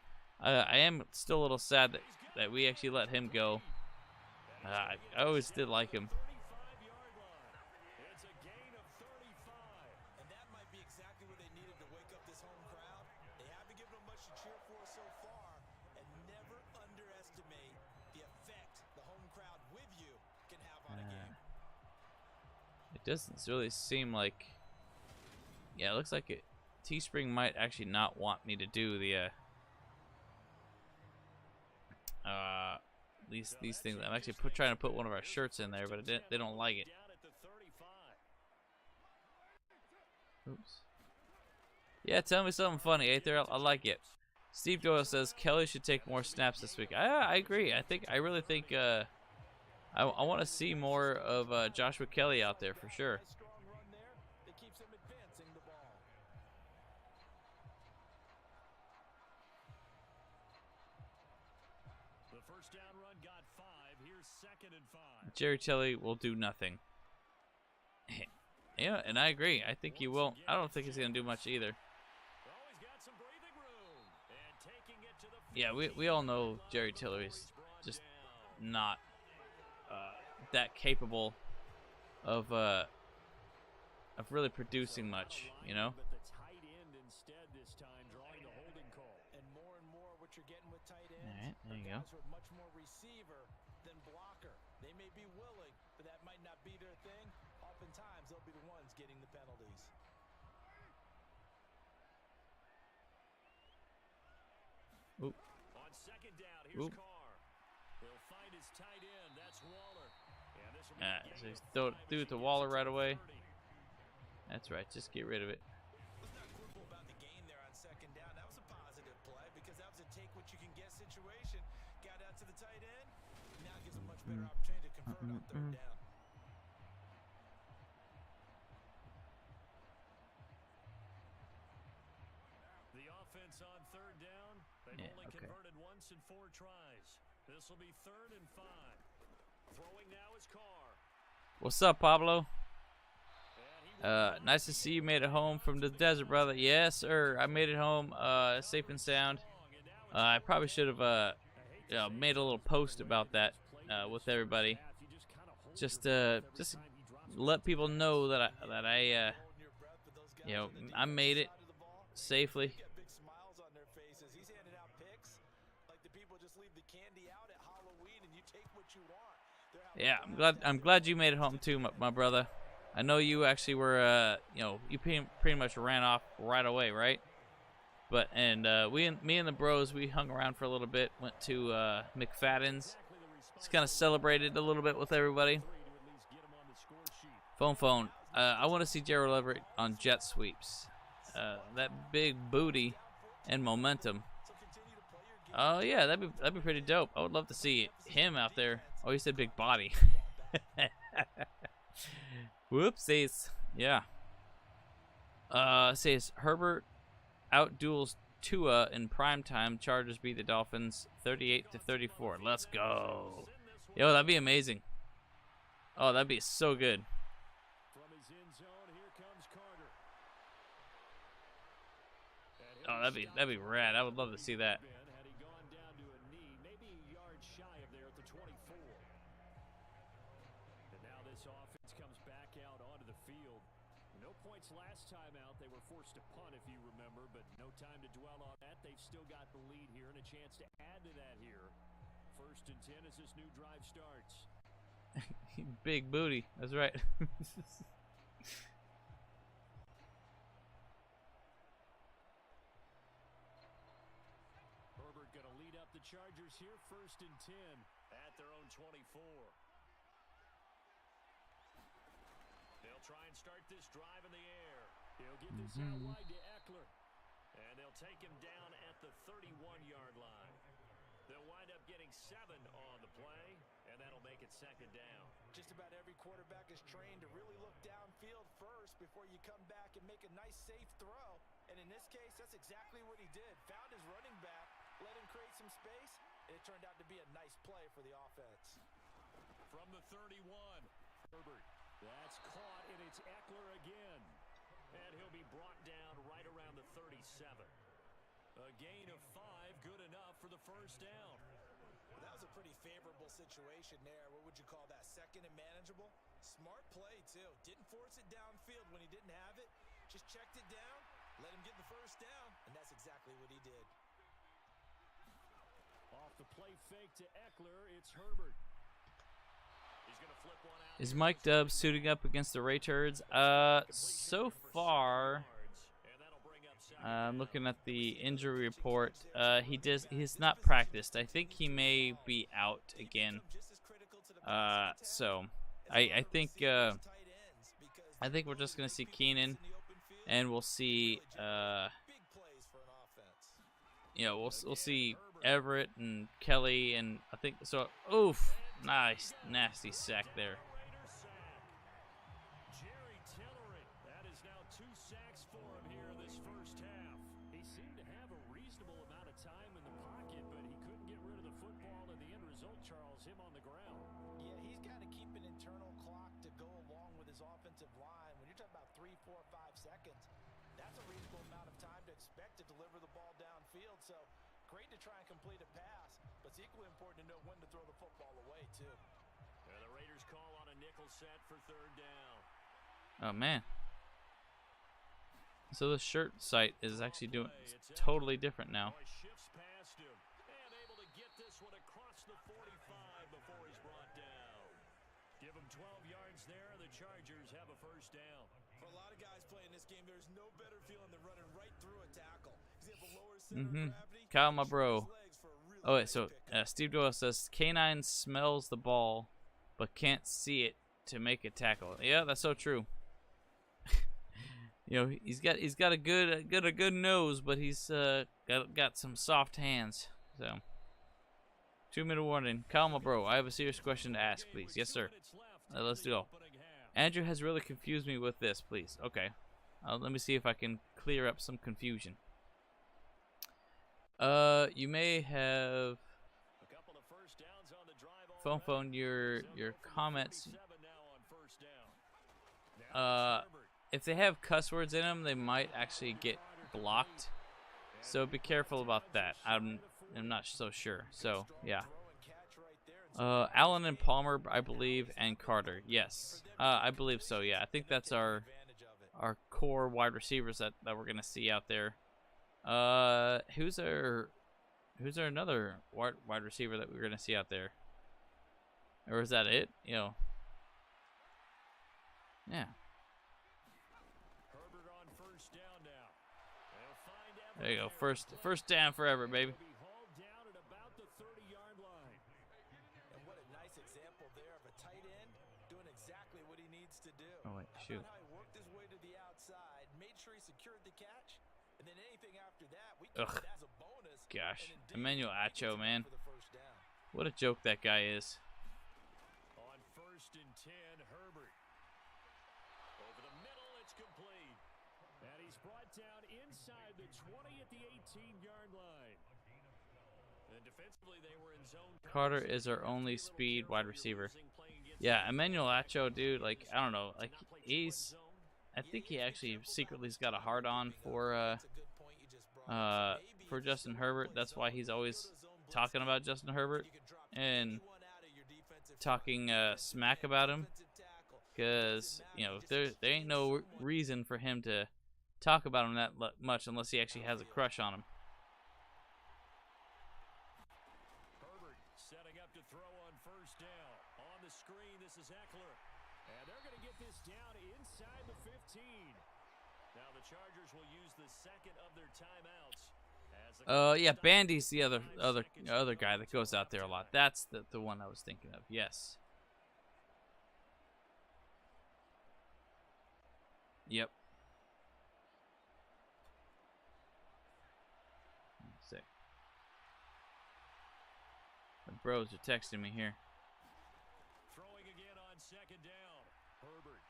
I am still a little sad that we actually let him go. I always did like him. doesn't really seem like. Yeah, it looks like it. Teespring might actually not want me to do the these things. I'm actually trying to put one of our shirts in there, but they don't like it. Oops. Yeah, tell me something funny, Aether. I like it. Steve Doyle says Kelly should take more snaps this week. I agree. I really think I want to see more of Joshua Kelly out there for sure. Jerry Kelly will do nothing. Yeah, and I agree. I think he won't. I don't think he's going to do much either. Yeah, we all know Jerry Tillery's just not that capable of really producing much, you know? Alright, there you go. They may be willing, but that might not be their thing. Oftentimes, they'll be the ones getting the penalties. Oop. On second down, here's Carr. He'll find his tight end. That's Waller. So he's threw it to Waller right away. That's right. Just get rid of it. Was not quibble about the gain there on second down. That was a positive play because that was a take what you can get situation. Got out to the tight end. Now gives a much better opportunity to convert on third down. The offense on third down. They've only converted once in 4 tries. This will be 3rd and 5. Throwing now is Carr. What's up, Pablo? Nice to see you made it home from the desert, brother. Yes, sir. I made it home safe and sound. I probably should have made a little post about that with everybody. Just let people know that I I made it safely. Yeah, I'm glad you made it home too, my brother. I know you actually were you pretty much ran off right away, right? But me and the bros, we hung around for a little bit, went to McFadden's. Just kind of celebrated a little bit with everybody. Phone. I want to see Gerald Everett on jet sweeps. That big booty and momentum. Oh yeah, that'd be pretty dope. I would love to see him out there. Oh, he said big body. Whoopsies. Yeah. Says Herbert outduels Tua in primetime. Chargers beat the Dolphins 38-34. Let's go. Yo, that'd be amazing. Oh, that'd be so good. Oh, that'd be rad. I would love to see that. Last time out, they were forced to punt, if you remember, but no time to dwell on that. They've still got the lead here and a chance to add to that here. 1st and 10 as this new drive starts. Big booty. That's right. Herbert going to lead up the Chargers here. 1st and 10 at their own 24. They'll try and start this drive in the air. He'll get this out wide to Eckler. And they'll take him down at the 31-yard line. They'll wind up getting 7 on the play, and that'll make it 2nd down. Just about every quarterback is trained to really look downfield first before you come back and make a nice, safe throw. And in this case, that's exactly what he did. Found his running back, let him create some space, and it turned out to be a nice play for the offense. From the 31, Herbert. That's caught, and it's Eckler again. And he'll be brought down right around the 37. A gain of 5, good enough for the 1st down. Well, that was a pretty favorable situation there. What would you call that? 2nd and manageable? Smart play, too. Didn't force it downfield when he didn't have it. Just checked it down, let him get the 1st down, and that's exactly what he did. Off the play fake to Eckler, it's Herbert. He's Is Mike Dubs suiting up against the Ray Turds? So far, I'm looking at the injury report. He's not practiced. I think he may be out again. So I think we're just gonna see Keenan, and we'll see we'll see Everett and Kelly, and I think so. Oof, nice, nasty sack there. To deliver the ball downfield, so great to try and complete a pass, but it's equally important to know when to throw the football away too. And the Raiders call on a nickel set for 3rd down. Oh man! So the shirt site is actually doing totally different now. Shifts past him and able to get this one across the 45 before he's brought down. Give him 12 yards there. The Chargers have a 1st down. For a lot of guys playing this game, there's no better feeling than running right through a tackle. Kyle, my bro. Oh wait, so Steve Doyle says K9 smells the ball, but can't see it to make a tackle. Yeah, that's so true. He's got a good nose, but he's got some soft hands. So 2-minute warning. Kyle, my bro. I have a serious question to ask, please. Yes, sir. Let's go. Andrew has really confused me with this, please. Okay. Let me see if I can clear up some confusion. You may have phone your comments. If they have cuss words in them, they might actually get blocked. So be careful about that. I'm not so sure. So yeah. Allen and Palmer, I believe, and Carter. Yes, I believe so. Yeah, I think that's our core wide receivers that we're gonna see out there. Who's our another wide receiver that we're gonna see out there? Or is that it? Yeah. There you go. First down forever, baby. And what a nice example there of a tight end doing exactly what he needs to do. Oh wait, shoot. How he worked his way to the outside, made sure he secured the catch, and then anything after that, we count it as a bonus. Gosh, Emmanuel Acho, man. What a joke that guy is. On 1st and 10, Herbert. Over the middle, it's complete. And he's brought down inside the 20 at the 18-yard line. And defensively, they were in zone. Carter is our only speed wide receiver. Yeah, Emmanuel Acho, dude, like, I don't know, like, I think he actually secretly's got a hard-on for Justin Herbert. That's why he's always talking about Justin Herbert and talking smack about him, because there ain't no reason for him to talk about him that much unless he actually has a crush on him. Herbert setting up to throw on 1st down. On the screen, this is Eckler, and they're going to get this down inside the 15. Now the Chargers will use the 2nd of their timeouts. Yeah, Bandy's the other guy that goes out there a lot. That's the one I was thinking of. Yes. Yep. Let's see. The bros are texting me here. Throwing again on 2nd down. Herbert.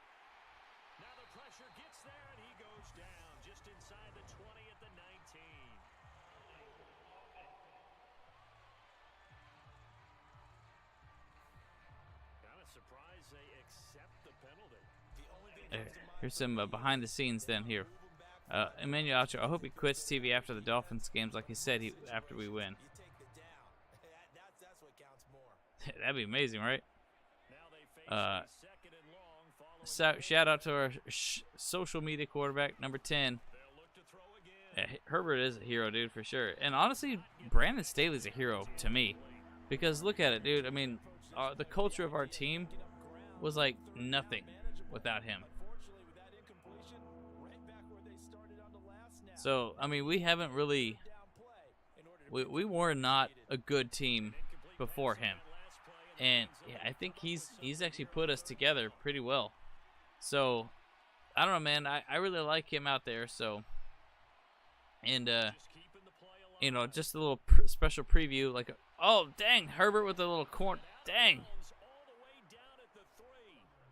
Now the pressure gets there and he goes down just inside the 20 at the 19. Kind of surprised they accept the penalty. Here's some behind the scenes then here. Emmanuel Acho, I hope he quits TV after the Dolphins games like he said after we win. That'd be amazing, right? Shout out to our social media quarterback, number 10. Herbert is a hero, dude, for sure. And honestly, Brandon Staley's a hero to me. Because look at it, dude. I mean, the culture of our team was like nothing without him. So, I mean, we haven't really... We were not a good team before him. And yeah, I think he's actually put us together pretty well. So, I don't know, man. I really like him out there, so... And, you know, just a little special preview. Like, oh, dang, Herbert with a little corn. Dang.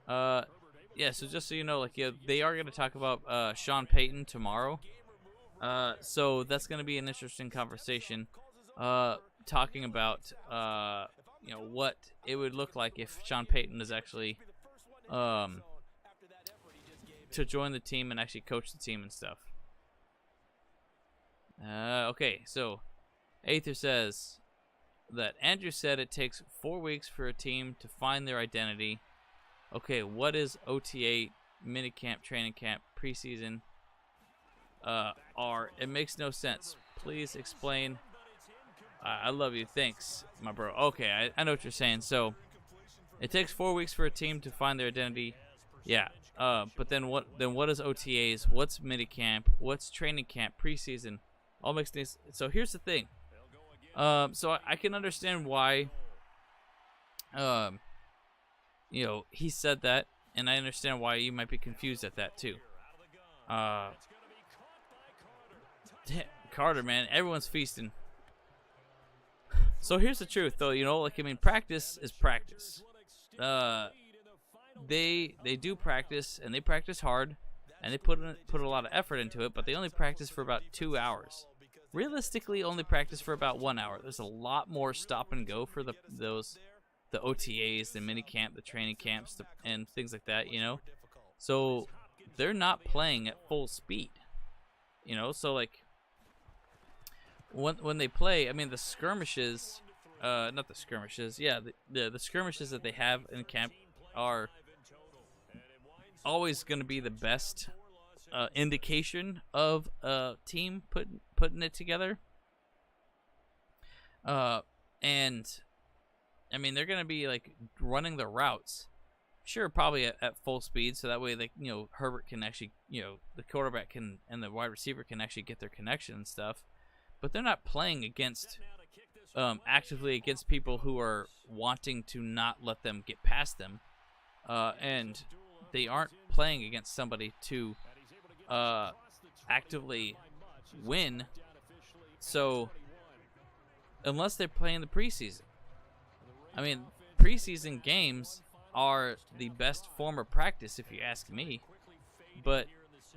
Yeah, so just so you know, like, yeah, they are going to talk about Sean Payton tomorrow. So that's going to be an interesting conversation. Talking about, you know, what it would look like if Sean Payton is actually, to join the team and actually coach the team and stuff. Okay, so Aether says that Andrew said it takes 4 weeks for a team to find their identity. Okay, what is OTA, minicamp, training camp, preseason? It makes no sense. Please explain. I love you. Thanks, my bro. Okay, I know what you're saying. So, it takes 4 weeks for a team to find their identity. Yeah. But then what is OTAs? What's minicamp? What's training camp? Preseason? All makes sense. So here's the thing. So I can understand why. You know, he said that, and I understand why you might be confused at that too. Carter, man, everyone's feasting. So here's the truth, though. You know, like, I mean, practice is practice. They do practice, and they practice hard, and they put a lot of effort into it. But they only practice for about 2 hours. Realistically, only practice for about 1 hour. There's a lot more stop and go for the OTAs, the mini camp, the training camps, and things like that. You know, so they're not playing at full speed. You know, so like when they play, I mean, the skirmishes, not the skirmishes, yeah, the skirmishes that they have in camp are always going to be the best indication of a team putting it together. And I mean, they're going to be like running the routes, sure, probably at full speed, so that way they, you know, Herbert can actually, you know, the quarterback can and the wide receiver can actually get their connection and stuff. But they're not playing against actively against people who are wanting to not let them get past them, and they aren't playing against somebody to actively win. So unless they're playing the preseason, I mean, preseason games are the best form of practice, if you ask me. But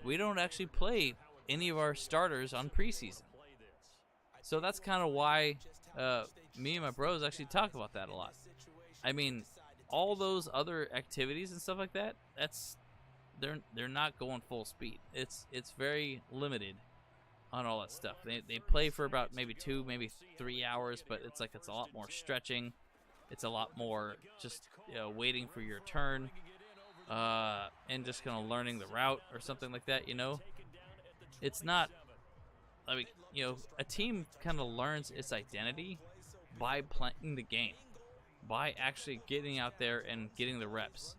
we don't actually play any of our starters on preseason. So that's kind of why me and my bros actually talk about that a lot. I mean, all those other activities and stuff like that, they're not going full speed. It's very limited on all that stuff. They play for about maybe 2, maybe 3 hours, but it's a lot more stretching. It's a lot more just, you know, waiting for your turn, and just kind of learning the route or something like that. You know, it's not. I mean, you know, a team kind of learns its identity by playing the game, by actually getting out there and getting the reps,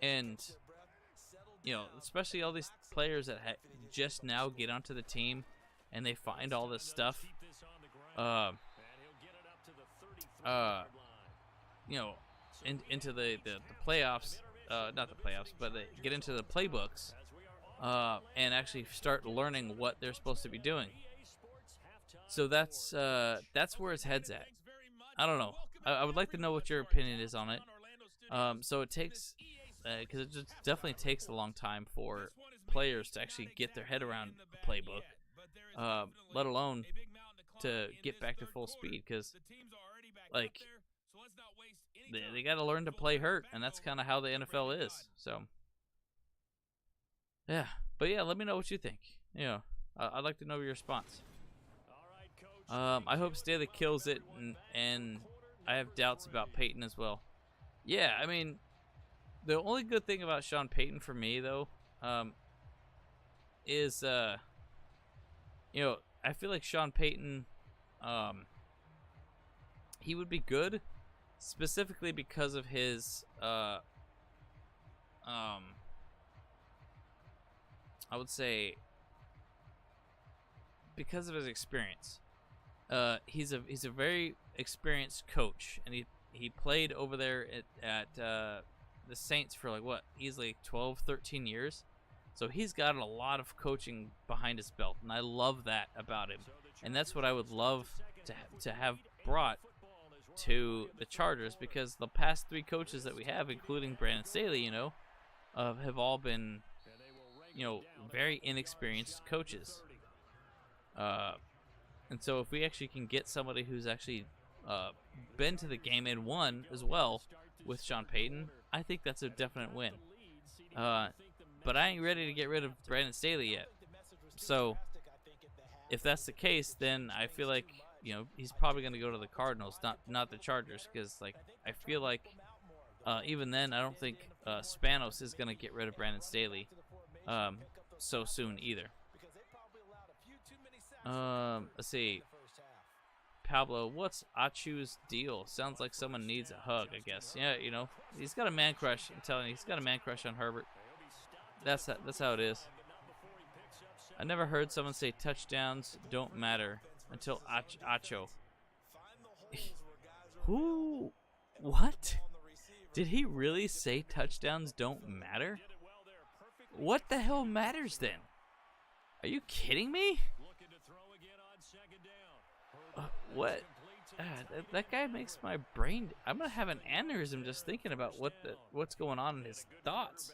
and you know, especially all these players that just now get onto the team and they find all this stuff. You know, into the playoffs, not the playoffs, but they get into the playbooks, and actually start learning what they're supposed to be doing. So that's where his head's at. I don't know. I would like to know what your opinion is on it. So it takes, because it just definitely takes a long time for players to actually get their head around the playbook, let alone to get back to full speed, because like they got to learn to play hurt, and that's kind of how the NFL is. So yeah, but yeah, let me know what you think. You know, I'd like to know your response. I hope Staley kills it, and I have doubts about Peyton as well. Yeah, I mean, the only good thing about Sean Payton for me, though, is, you know, I feel like Sean Payton, he would be good specifically because of his I would say because of his experience. He's a very experienced coach, and he played over there at the Saints for like what, easily 12, 13 years. So he's got a lot of coaching behind his belt, and I love that about him. And that's what I would love to have brought to the Chargers, because the past 3 coaches that we have, including Brandon Staley, have all been, very inexperienced coaches. And so if we actually can get somebody who's actually been to the game and won as well with Sean Payton, I think that's a definite win. But I ain't ready to get rid of Brandon Staley yet. So if that's the case, then I feel like, he's probably going to go to the Cardinals, not the Chargers, because like I feel like even then I don't think Spanos is going to get rid of Brandon Staley so soon either. Let's see. Pablo, what's Achu's deal? Sounds like someone needs a hug, I guess. Yeah, he's got a man crush. I'm telling you, he's got a man crush on Herbert. That's how it is. I never heard someone say touchdowns don't matter until Acho. Who? What? Did he really say touchdowns don't matter? What the hell matters then? Are you kidding me? What? That guy makes my brain. I'm gonna have an aneurysm just thinking about what's going on in his thoughts.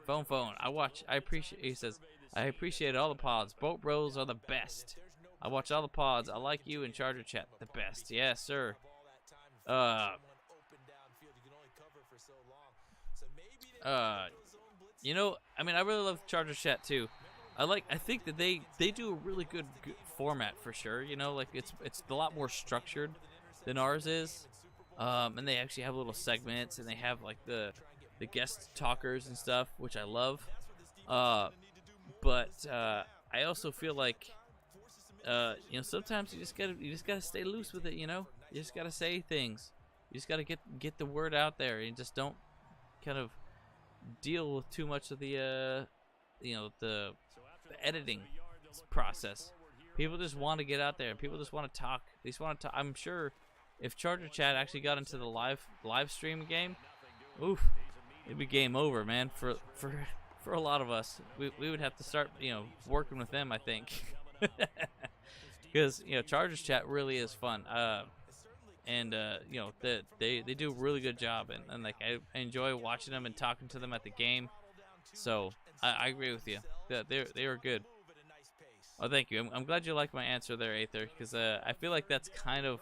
Phone. I appreciate. He says, I appreciate all the pods. Boat Bros are the best. I watch all the pods. I like you and Charger Chat the best. Yes, sir. I really love Charger Chat too. I think that they do a really good format for sure. It's a lot more structured than ours is. And they actually have little segments, and they have like the guest talkers and stuff, which I love. But I also feel like sometimes you just gotta stay loose with it. You just gotta say things. You just gotta get the word out there, and just don't kind of deal with too much of the editing process. People just want to get out there. People just want to talk. They just want to talk. I'm sure if Charger Chat actually got into the live stream game, oof, it'd be game over, man. For a lot of us, we would have to start working with them, I think, because Chargers Chat really is fun. And they do a really good job, and like I enjoy watching them and talking to them at the game. So I agree with you. They are good. Oh, thank you. I'm glad you liked my answer there, Aether, because I feel like that's kind of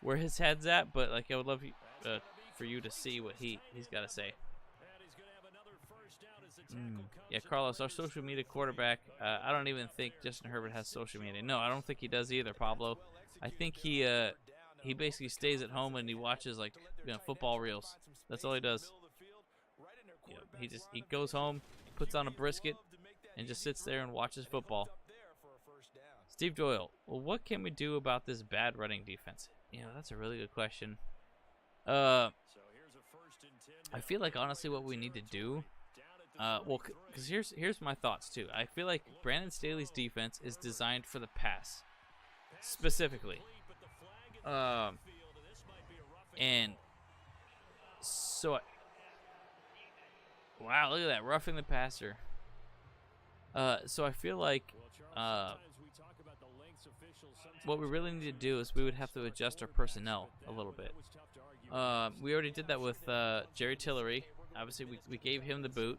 where his head's at. But like I would love for you to see what he's got to say. Yeah, Carlos, our social media quarterback. I don't even think Justin Herbert has social media. No, I don't think he does either, Pablo. I think he basically stays at home and he watches like football reels. That's all he does. He goes home, puts on a brisket, and just sits there and watches football. Steve Doyle, well, what can we do about this bad running defense? That's a really good question. I feel like honestly what we need to do, because here's my thoughts too. I feel like Brandon Staley's defense is designed for the pass, specifically. And so, wow, look at that, roughing the passer. So I feel like what we really need to do is we would have to adjust our personnel a little bit. We already did that with Jerry Tillery. Obviously, we gave him the boot,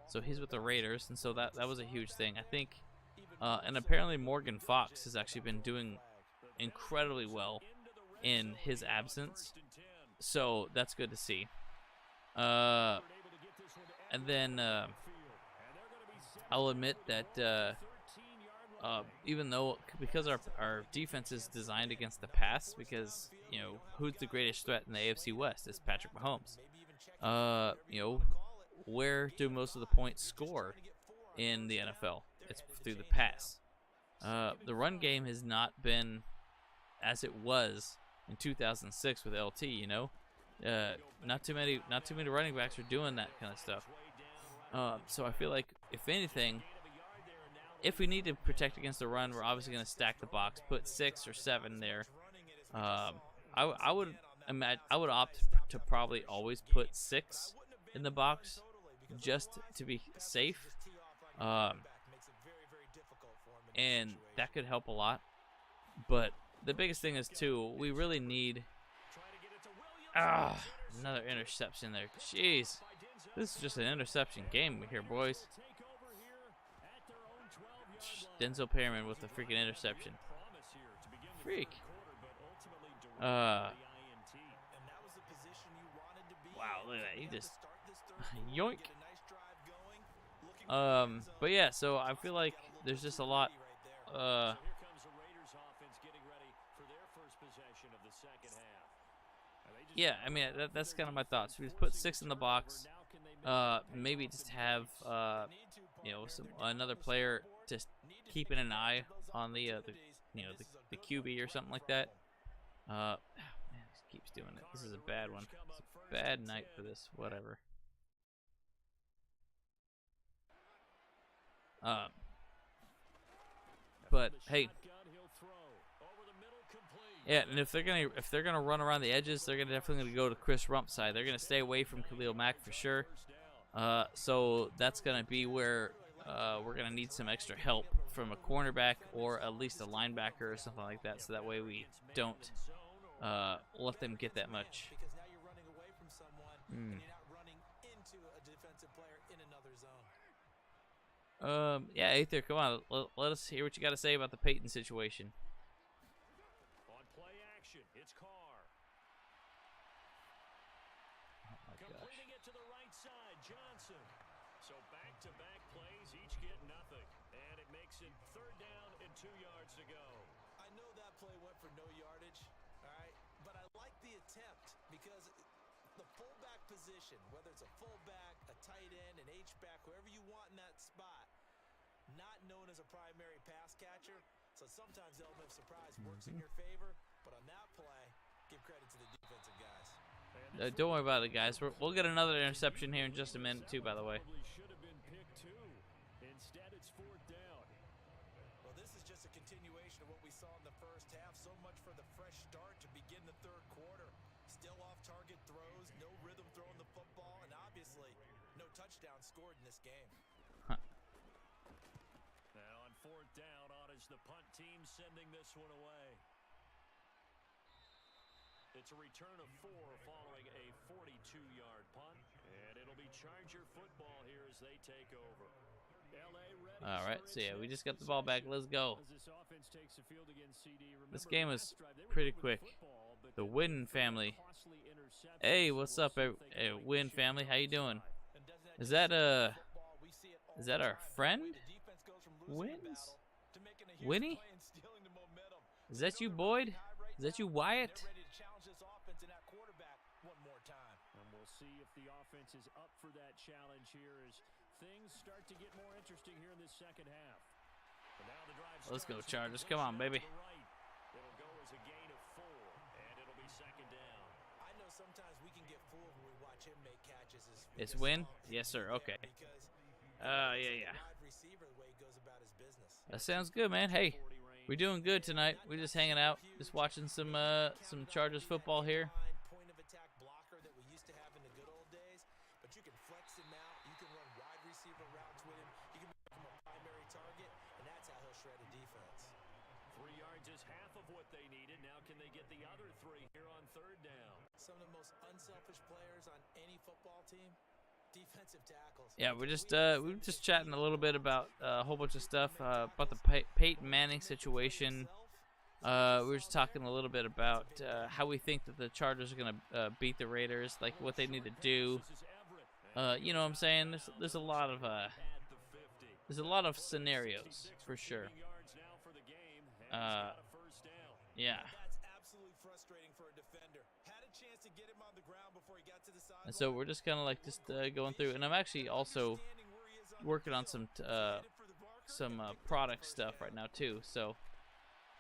so he's with the Raiders, and so that was a huge thing. I think, and apparently Morgan Fox has actually been doing incredibly well in his absence, so that's good to see. And then I'll admit that even though because our defense is designed against the pass, because who's the greatest threat in the AFC West? It's Patrick Mahomes. Where do most of the points score in the NFL? It's through the pass. The run game has not been as it was in 2006 with LT. You know, not too many running backs are doing that kind of stuff. So I feel like if anything, if we need to protect against the run, we're obviously going to stack the box, put 6 or 7 there. I would opt to probably always put 6 in the box just to be safe. And that could help a lot. But the biggest thing is, too, we really need... another interception there. Jeez. This is just an interception game here, boys. Denzel Perryman with the freaking interception. Freak. Wow, look at that. He just... yoink. But yeah, so I feel like there's just a lot... yeah, I mean, that's kind of my thoughts. We just put 6 in the box. Maybe just have, you know, another player just keeping an eye on the QB or something like that. Man, he keeps doing it. This is a bad one. It's a bad night for this. Whatever. But hey, yeah, and if they're gonna run around the edges, they're definitely gonna go to Chris Rump's side. They're gonna stay away from Khalil Mack for sure. So that's gonna be where we're gonna need some extra help from a cornerback or at least a linebacker or something like that. So that way we don't let them get that much. Yeah, Aether, come on. Let us hear what you got to say about the Peyton situation. On play action, it's Carr. Oh my gosh. Completing it to the right side, Johnson. So back-to-back plays, each get nothing. And it makes it 3rd down and 2 yards to go. I know that play went for no yardage, all right? But I like the attempt because the fullback position, whether it's a fullback, a tight end, an H-back, whoever you want in that spot, not known as a primary pass catcher. So sometimes the element of surprise works in your favor. But on that play, give credit to the defensive guys. Don't worry about it, guys. We'll get another interception here in just a minute, too, by the way. Should have been picked 2. Instead, it's 4th down. Well, this is just a continuation of what we saw in the first half. So much for the fresh start to begin the 3rd quarter. Still off-target throws, no rhythm throwing the football, and obviously no touchdown scored in this game. Now on 4th down, on is the punt team sending this one away. It's a return of 4 following a 42-yard punt, and it'll be Charger football here as they take over. All right, so yeah, we just got the ball back. Let's go. This game is pretty quick. The Wynn family. Hey, what's up, Wynn family? How you doing? Is that our friend? Wins? Winnie? Is that you, Boyd? Is that you, Wyatt? And we'll see if the offense is up for that challenge here as things start to get more interesting here in this second half. But now the drive Let's go, starts. Chargers. Come on, baby. It'll go as a gain of 4, and it'll be 2nd down. I know sometimes we can get fooled when we watch him make catches. It's Win? Yes, sir. Okay. Yeah. That sounds good, man. Hey, we're doing good tonight. We're just hanging out, just watching some Chargers football here. Point of attack blocker that we used to have in the good old days, but you can flex him out. You can run wide receiver routes with him. You can make him a primary target, and that's how he'll shred a defense. 3 yards is half of what they needed. Now can they get the other 3 here on 3rd down? Some of the most unselfish players on any football team, defensive tackles. Yeah, we were just chatting a little bit about a whole bunch of stuff about the Peyton Manning situation. We were just talking a little bit about how we think that the Chargers are gonna beat the Raiders, like what they need to do. You know what I'm saying? There's a lot of scenarios for sure. Yeah. That's absolutely frustrating for a defender. Had a chance to get him on the ground before he got to the sideline. And so we're just kind of like going through, and I'm actually also working on some product stuff right now too. So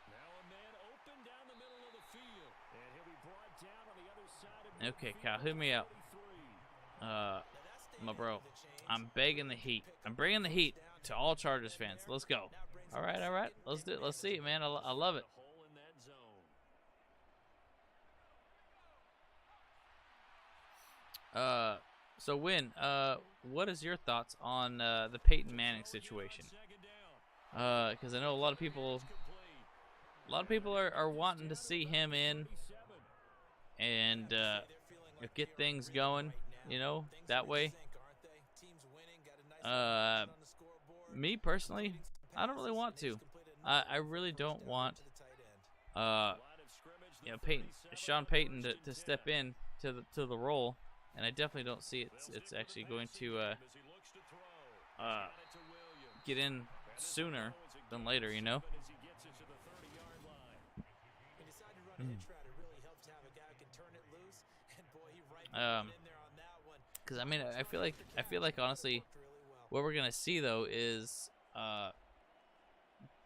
Now a man open down the middle of the field, and he'll Okay, Kyle, hit me up. My bro, I'm begging the heat. I'm bringing the heat to all Chargers fans. Let's go. All right. Let's do it. Let's see it, man. I love it. So Win, what is your thoughts on the Peyton Manning situation? Because I know a lot of people are wanting to see him in and get things going, that way. Me personally, I don't really want to. I really don't want Sean Payton to step in to the role, and I definitely don't see it's actually going to get in sooner than later, Because I feel like honestly, what we're gonna see though is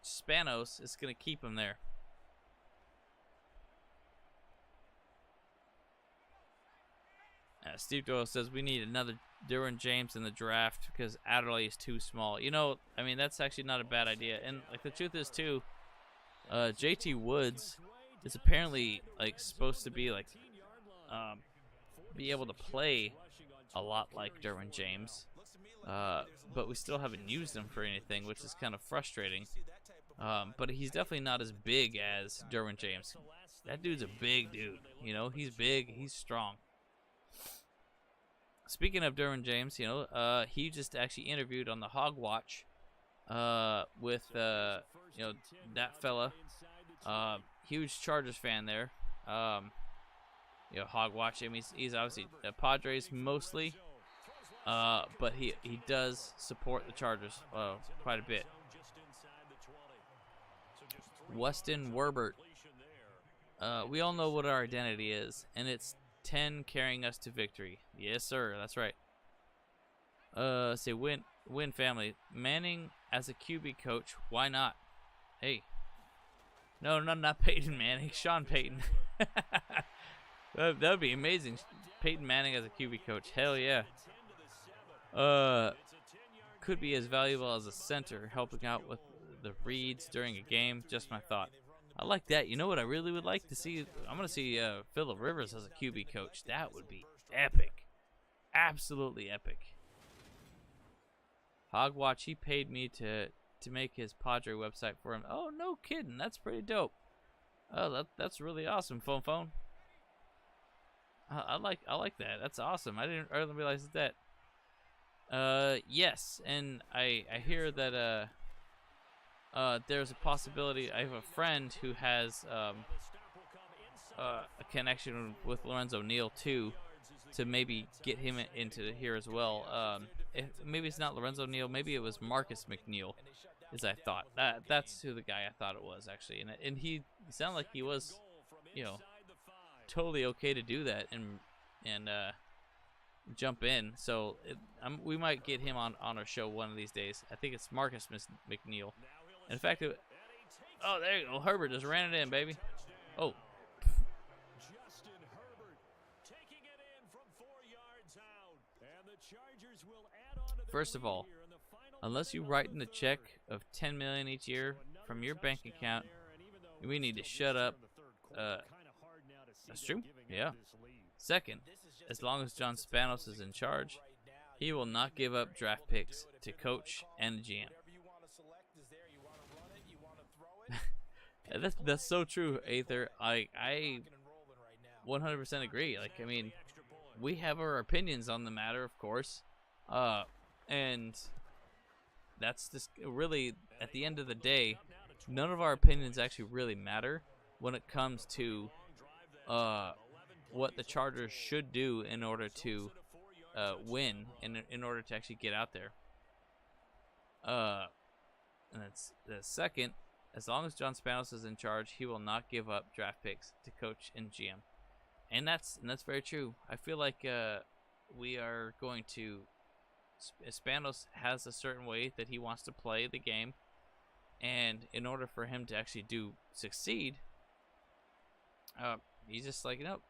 Spanos is gonna keep him there. Steve Doyle says we need another Derwin James in the draft because Adderley is too small. That's actually not a bad idea. And like the truth is too, JT Woods is apparently like supposed to be like be able to play a lot like Derwin James, but we still haven't used him for anything, which is kind of frustrating. But he's definitely not as big as Derwin James. That dude's a big dude. He's big. He's strong. Speaking of Derwin James, he just actually interviewed on the Hog Watch with that fella, huge Chargers fan there. Hog Watch him. He's obviously Padres mostly, but he does support the Chargers quite a bit. Weston Werbert. We all know what our identity is, and it's 10 carrying us to victory. Yes, sir. That's right. Say win family. Manning as a QB coach. Why not? Hey. No, not Peyton Manning. Sean Payton. That would be amazing. Peyton Manning as a QB coach. Hell yeah. Could be as valuable as a center, helping out with the reads during a game. Just my thought. I like that. You know what I really would like to see? I'm going to see Phillip Rivers as a QB coach. That would be epic. Absolutely epic. Hogwatch, he paid me to make his Padre website for him. Oh, no kidding. That's pretty dope. Oh, that's really awesome, Phone. I like that. That's awesome. I didn't realize that. Yes, and I hear that there's a possibility. I have a friend who has a connection with Lorenzo Neal too, to maybe get him into here as well. Maybe it's not Lorenzo Neal. Maybe it was Marcus McNeil, as I thought. That's who the guy I thought it was actually, and he sounded like he was, totally okay to do that and jump in. So we might get him on our show one of these days. I think it's Marcus McNeil. In fact, there you go. Herbert just ran it in, baby. Oh. Justin Herbert taking it in from 4 yards out. And the Chargers will add on to First of all, unless you write in the check of $10 million each year from your bank account, we need to shut up. That's true. Yeah. Second, as long as John Spanos is in charge, he will not give up draft picks to coach and the GM. That's so true, Aether. I 100% agree. We have our opinions on the matter, of course, and that's just really, at the end of the day, none of our opinions actually really matter when it comes to what the Chargers should do in order to win, and in order to actually get out there. And that's the second. As long as John Spanos is in charge, he will not give up draft picks to coach and GM, and that's very true. I feel like we are going to. Spanos has a certain way that he wants to play the game, and in order for him to actually succeed, He's just like, nope,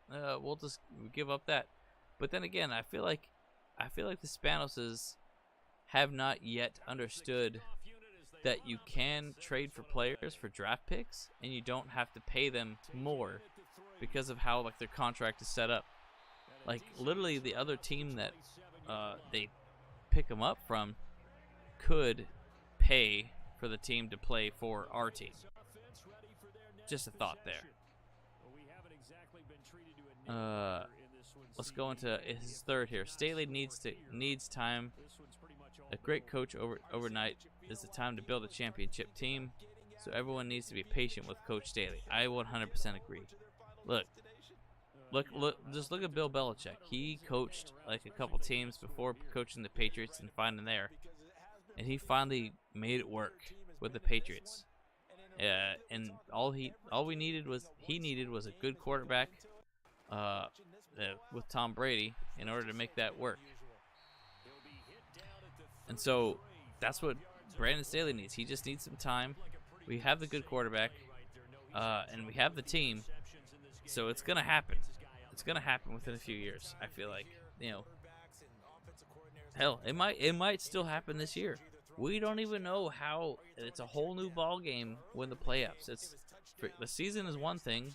we'll just give up that. But then again, I feel like the Spanoses have not yet understood that you can trade for players for draft picks, and you don't have to pay them more because of how like their contract is set up. Like literally, the other team that they pick them up from could pay for the team to play for our team. Just a thought there. Let's go into his third here. Staley needs time. A great coach overnight is the time to build a championship team. So everyone needs to be patient with Coach Staley. I 100% agree. Just look at Bill Belichick. He coached like a couple teams before coaching the Patriots and finally there, and he finally made it work with the Patriots. And all he needed was a good quarterback with Tom Brady in order to make that work. And so that's what Brandon Staley needs. He just needs some time. We have the good quarterback, and we have the team, so it's gonna happen. It's gonna happen within a few years. I feel like, hell, it might still happen this year. We don't even know how. It's a whole new ball game when the playoffs. The season is one thing,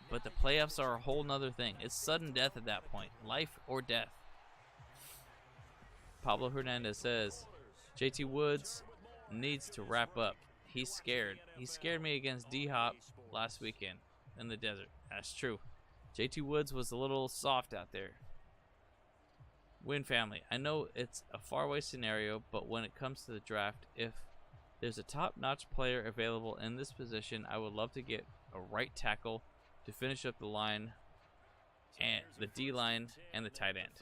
but the playoffs are a whole nother thing. It's sudden death at that point, life or death. Pablo Hernandez says, JT Woods needs to wrap up. He's scared. He scared me against D-Hop last weekend in the desert. That's true. JT Woods was a little soft out there. Win family. I know it's a faraway scenario, but when it comes to the draft, if there's a top-notch player available in this position, I would love to get a right tackle to finish up the line, and the D-line, and the tight end.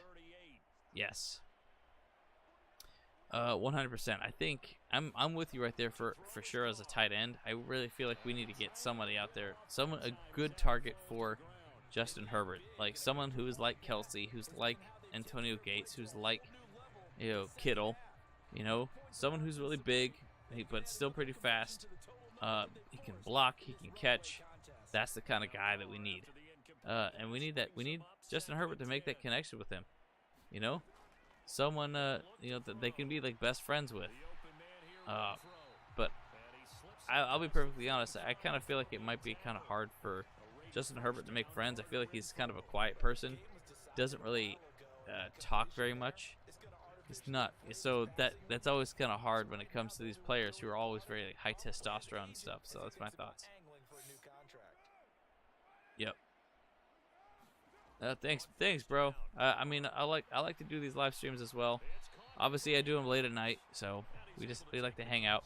Yes. 100%. I think I'm with you right there for sure as a tight end. I really feel like we need to get somebody out there, a good target for Justin Herbert, like someone who is like Kelsey, who's like Antonio Gates, who's like Kittle, someone who's really big but still pretty fast. He can block, he can catch. That's the kind of guy that we need, and we need Justin Herbert to make that connection with him. Someone that they can be like best friends with. But I'll be perfectly honest. I kind of feel like it might be kind of hard for Justin Herbert to make friends. I feel like he's kind of a quiet person. Doesn't really talk very much. It's not. So that's always kind of hard when it comes to these players who are always very like, high testosterone and stuff. So that's my thoughts. Yep. Thanks, bro. I mean, I like to do these live streams as well. Obviously, I do them late at night, so we like to hang out.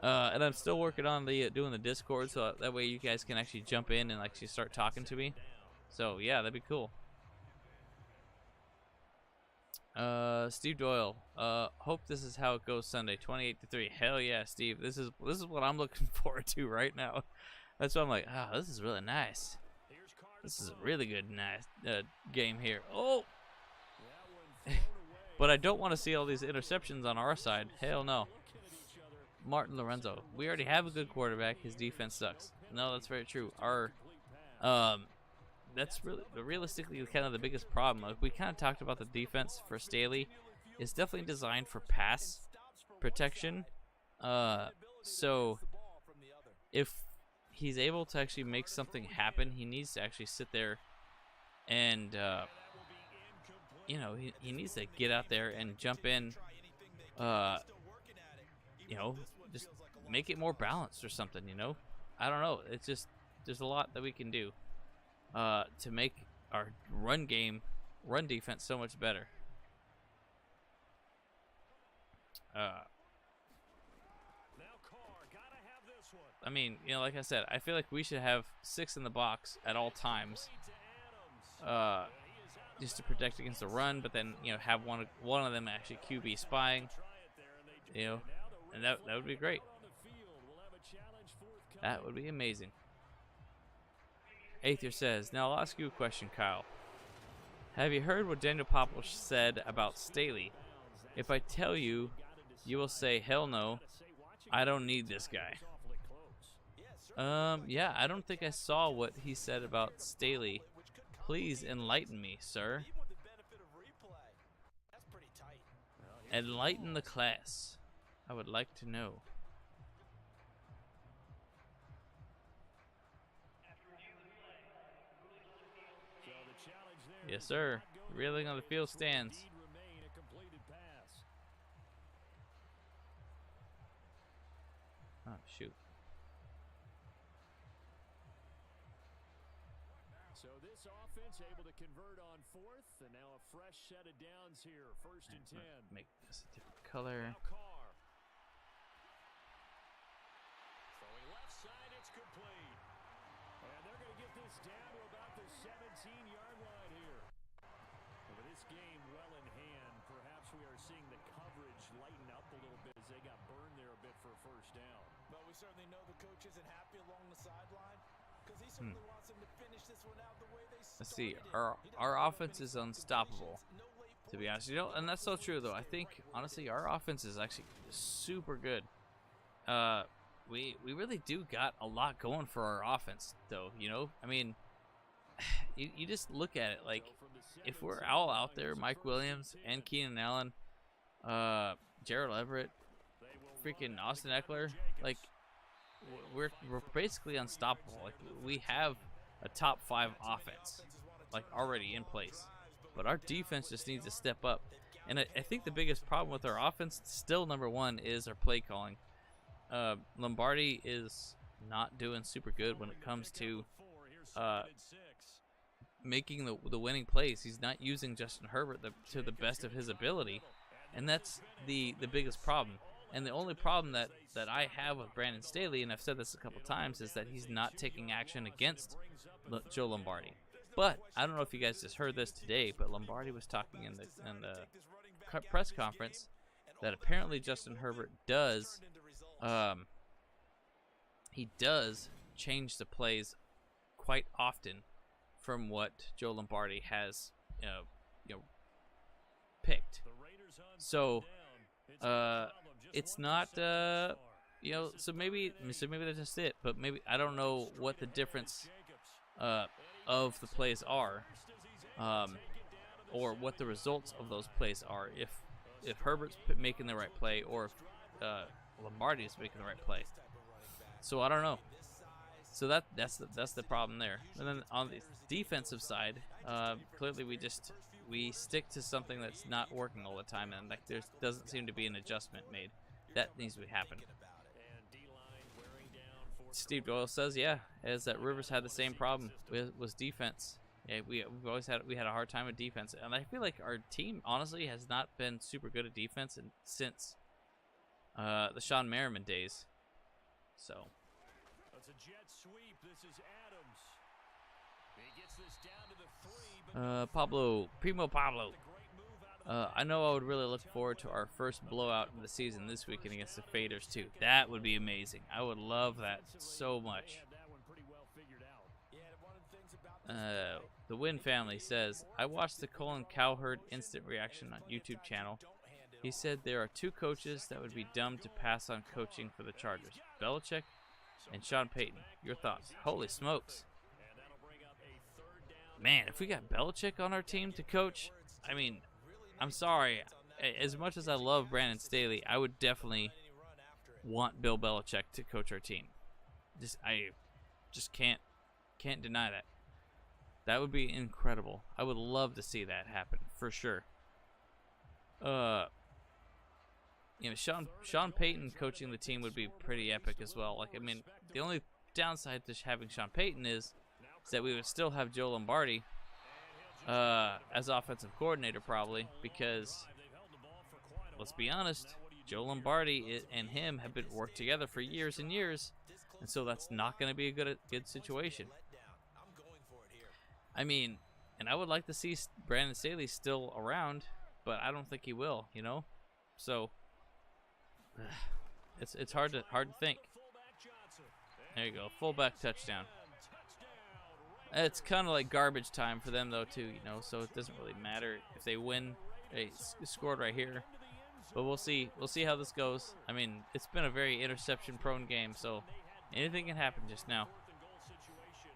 And I'm still working on doing the Discord, so that way you guys can actually jump in and actually start talking to me. So yeah, that'd be cool. Steve Doyle. Hope this is how it goes Sunday, 28-3. Hell yeah, Steve. This is what I'm looking forward to right now. That's why I'm like, this is really nice. This is a really good, nice game here. Oh! But I don't want to see all these interceptions on our side. Hell no. Martin Lorenzo. We already have a good quarterback. His defense sucks. No, that's very true. That's realistically kind of the biggest problem. Like, we kind of talked about the defense for Staley. It's definitely designed for pass protection. So if he's able to actually make something happen, he needs to actually sit there and he needs to get out there and jump in, just make it more balanced or something. I don't know. It's just there's a lot that we can do to make our run defense so much better. I mean, like I said, I feel like we should have 6 in the box at all times, just to protect against the run. But then, have one of them actually QB spying, and that would be great. That would be amazing. Aether says, now I'll ask you a question, Kyle. Have you heard what Daniel Popovic said about Staley? If I tell you, you will say, hell no, I don't need this guy. Yeah, I don't think I saw what he said about Staley. Please enlighten me, sir. Even with the benefit of replay, that's pretty tight. Enlighten the class. I would like to know. So the challenge there Yes, is sir. not go Reeling their on the way. field This will stands. indeed remain a completed pass. Oh, shoot. So this offense able to convert on fourth, and now a fresh set of downs here, 1st and 10. Make this a different color. Now Carr. Throwing left side, it's complete. And they're going to get this down to about the 17-yard line here. And with this game well in hand, perhaps we are seeing the coverage lighten up a little bit as they got burned there a bit for a first down. But we certainly know the coach isn't happy along the sideline because he certainly wants them to finish this one out the way they started. Let's see. He doesn't Our give up offense any is unstoppable. no late To be points. honest, and that's so true though. I think honestly our offense is actually super good. We really do got a lot going for our offense though. I mean, you just look at it like if we're all out there, Mike Williams and Keenan Allen, Gerald Everett, freaking Austin Eckler, like we're basically unstoppable. Like we have a top 5 offense like already in place. But our defense just needs to step up. And I think the biggest problem with our offense, still number one, is our play calling. Lombardi is not doing super good when it comes to making the winning plays. He's not using Justin Herbert to the best of his ability. And that's the biggest problem. And the only problem that I have with Brandon Staley, and I've said this a couple times, is that he's not taking action against Joe Lombardi. But I don't know if you guys just heard this today, but Lombardi was talking in the press conference that apparently Justin Herbert does he does change the plays quite often from what Joe Lombardi has picked. So it's not so maybe that's just it, but maybe I don't know what the difference of the plays are, or what the results of those plays are. If Herbert's making the right play, or if Lombardi is making the right play. So I don't know. So that's the problem there. And then on the defensive side, clearly we stick to something that's not working all the time, and like there doesn't seem to be an adjustment made. That needs to happen. Steve Doyle says, yeah, as that Rivers had the same problem was defense. Yeah, we had a hard time with defense, and I feel like our team honestly has not been super good at defense since the Sean Merriman days. So. That's a jet sweep. This is Adams. He gets this down to the 3. Primo Pablo. I know I would really look forward to our first blowout of the season this weekend against the Faders too. That would be amazing. I would love that so much. The Wynn family says, I watched the Colin Cowherd instant reaction on YouTube channel. He said there are 2 coaches that would be dumb to pass on coaching for the Chargers, Belichick and Sean Payton. Your thoughts? Holy smokes. Man, if we got Belichick on our team to coach, I mean, I'm sorry. As much as I love Brandon Staley, I would definitely want Bill Belichick to coach our team. I just can't deny that. That would be incredible. I would love to see that happen for sure. Sean Payton coaching the team would be pretty epic as well. Like, I mean, the only downside to having Sean Payton is that we would still have Joe Lombardi as offensive coordinator probably, because let's be honest, Joe Lombardi and him have been worked together for years and years, and so that's not going to be a good situation. I mean, and I would like to see Brandon Staley still around, but I don't think he will, So it's hard to think. There you go, fullback touchdown. It's kind of like garbage time for them though too, so it doesn't really matter if they win. They scored right here, but we'll see how this goes. I mean, it's been a very interception prone game, so Anything can happen just now.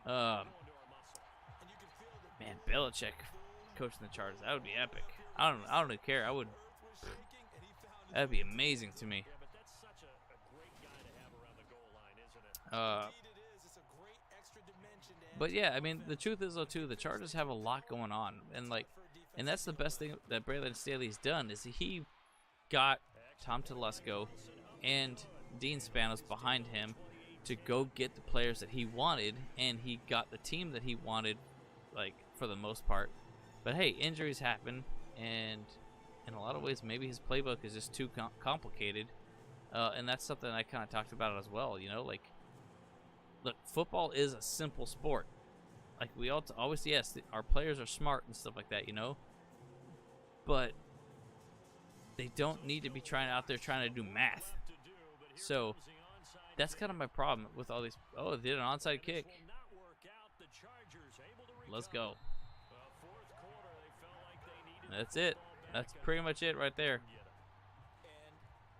Man, Belichick coaching the Chargers, that would be epic. I don't even care. I would. That'd be amazing to me. But yeah, I mean, the truth is though too, the Chargers have a lot going on, and that's the best thing that Brandon Staley's done is he got Tom Telesco and Dean Spanos behind him to go get the players that he wanted, and he got the team that he wanted, like, for the most part. But hey, injuries happen, and in a lot of ways, maybe his playbook is just too complicated, and that's something I kind of talked about as well. You know, like, look, football is a simple sport. Like, we always, yes, our players are smart and stuff like that, you know, but they don't need to be out there trying to do math. So that's kind of my problem with all these. Oh, they did an onside kick. Let's go. That's it. That's pretty much it right there.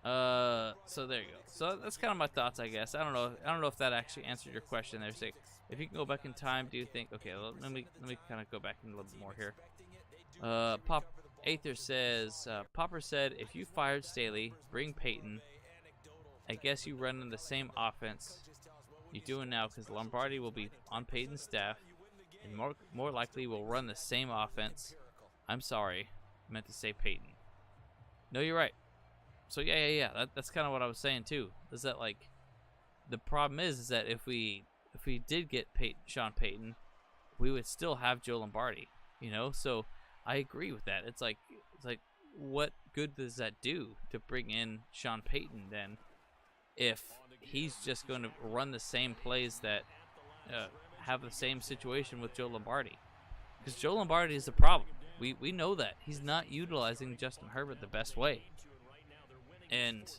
So there you go. So that's kind of my thoughts, I guess. I don't know if that actually answered your question there. Say, if you can go back in time, do you think? Okay, let me kind of go back in a little bit more here. Pop Aether says, Popper said, if you fired Staley, bring Peyton. I guess you run in the same offense you're doing now because Lombardi will be on Peyton's staff, and more likely will run the same offense. I'm sorry, I meant to say Peyton. No, you're right. So yeah. That's kind of what I was saying too. Is that, like, the problem is that if we did get Sean Payton, we would still have Joe Lombardi. You know, so I agree with that. It's like what good does that do to bring in Sean Payton then, if he's just going to run the same plays that have the same situation with Joe Lombardi? Because Joe Lombardi is the problem. We know that he's not utilizing Justin Herbert the best way. And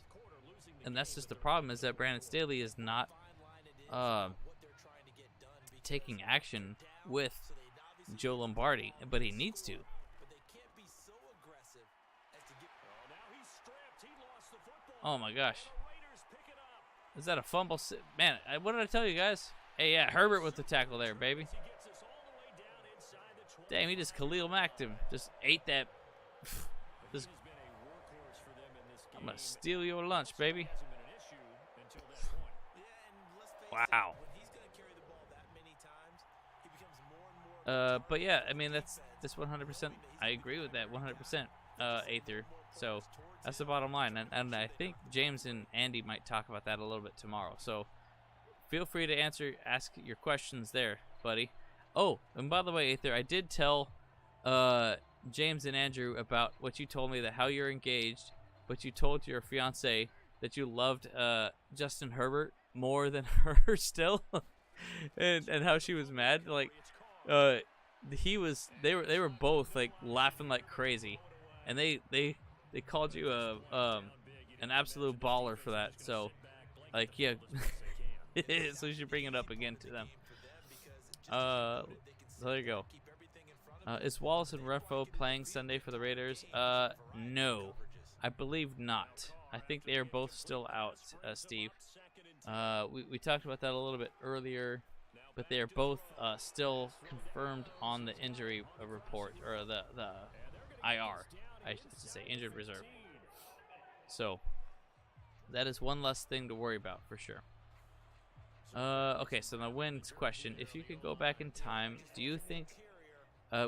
that's just the problem, is that Brandon Staley is not taking action with Joe Lombardi, but he needs to. Oh my gosh. Is that a fumble? Man, what did I tell you guys? Hey, yeah, Herbert with the tackle there, baby. Damn, he just Khalil Macked him. Just ate that. Just, I'm going to steal your lunch, baby. Wow. But yeah, I mean, that's 100%. I agree with that 100%, Aether. So that's the bottom line. And I think James and Andy might talk about that a little bit tomorrow. So feel free to ask your questions there, buddy. Oh, and by the way, Aether, I did tell James and Andrew about what you told me, that how you're engaged, but you told your fiance that you loved Justin Herbert more than her still, and how she was mad. Like, they were both like laughing like crazy, and they called you an absolute baller for that. So, like, yeah, so you should bring it up again to them. So there you go. Is Wallace and Renfro playing Sunday for the Raiders? No, I believe not. I think they are both still out, Steve. We talked about that a little bit earlier, but they are both still confirmed on the injury report, or the IR, I should say, injured reserve. So that is one less thing to worry about for sure. Okay, so the wins question. If you could go back in time, do you think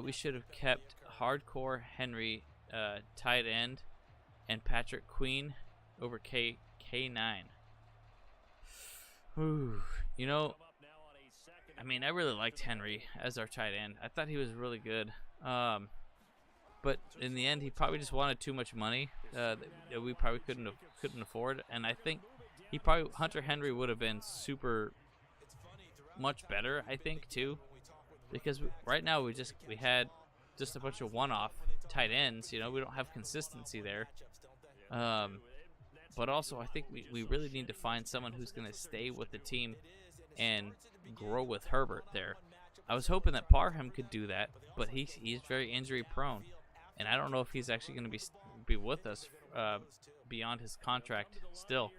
we should have kept Hardcore Henry tight end and Patrick Queen over K9? Ooh, you know, I mean, I really liked Henry as our tight end. I thought he was really good. But in the end, he probably just wanted too much money that we probably couldn't afford. And I think Hunter Henry would have been super much better, I think, too, because right now we had just a bunch of one-off tight ends. You know, we don't have consistency there. But also, I think we really need to find someone who's going to stay with the team and grow with Herbert there. I was hoping that Parham could do that, but he's very injury prone, and I don't know if he's actually going to be with us beyond his contract still.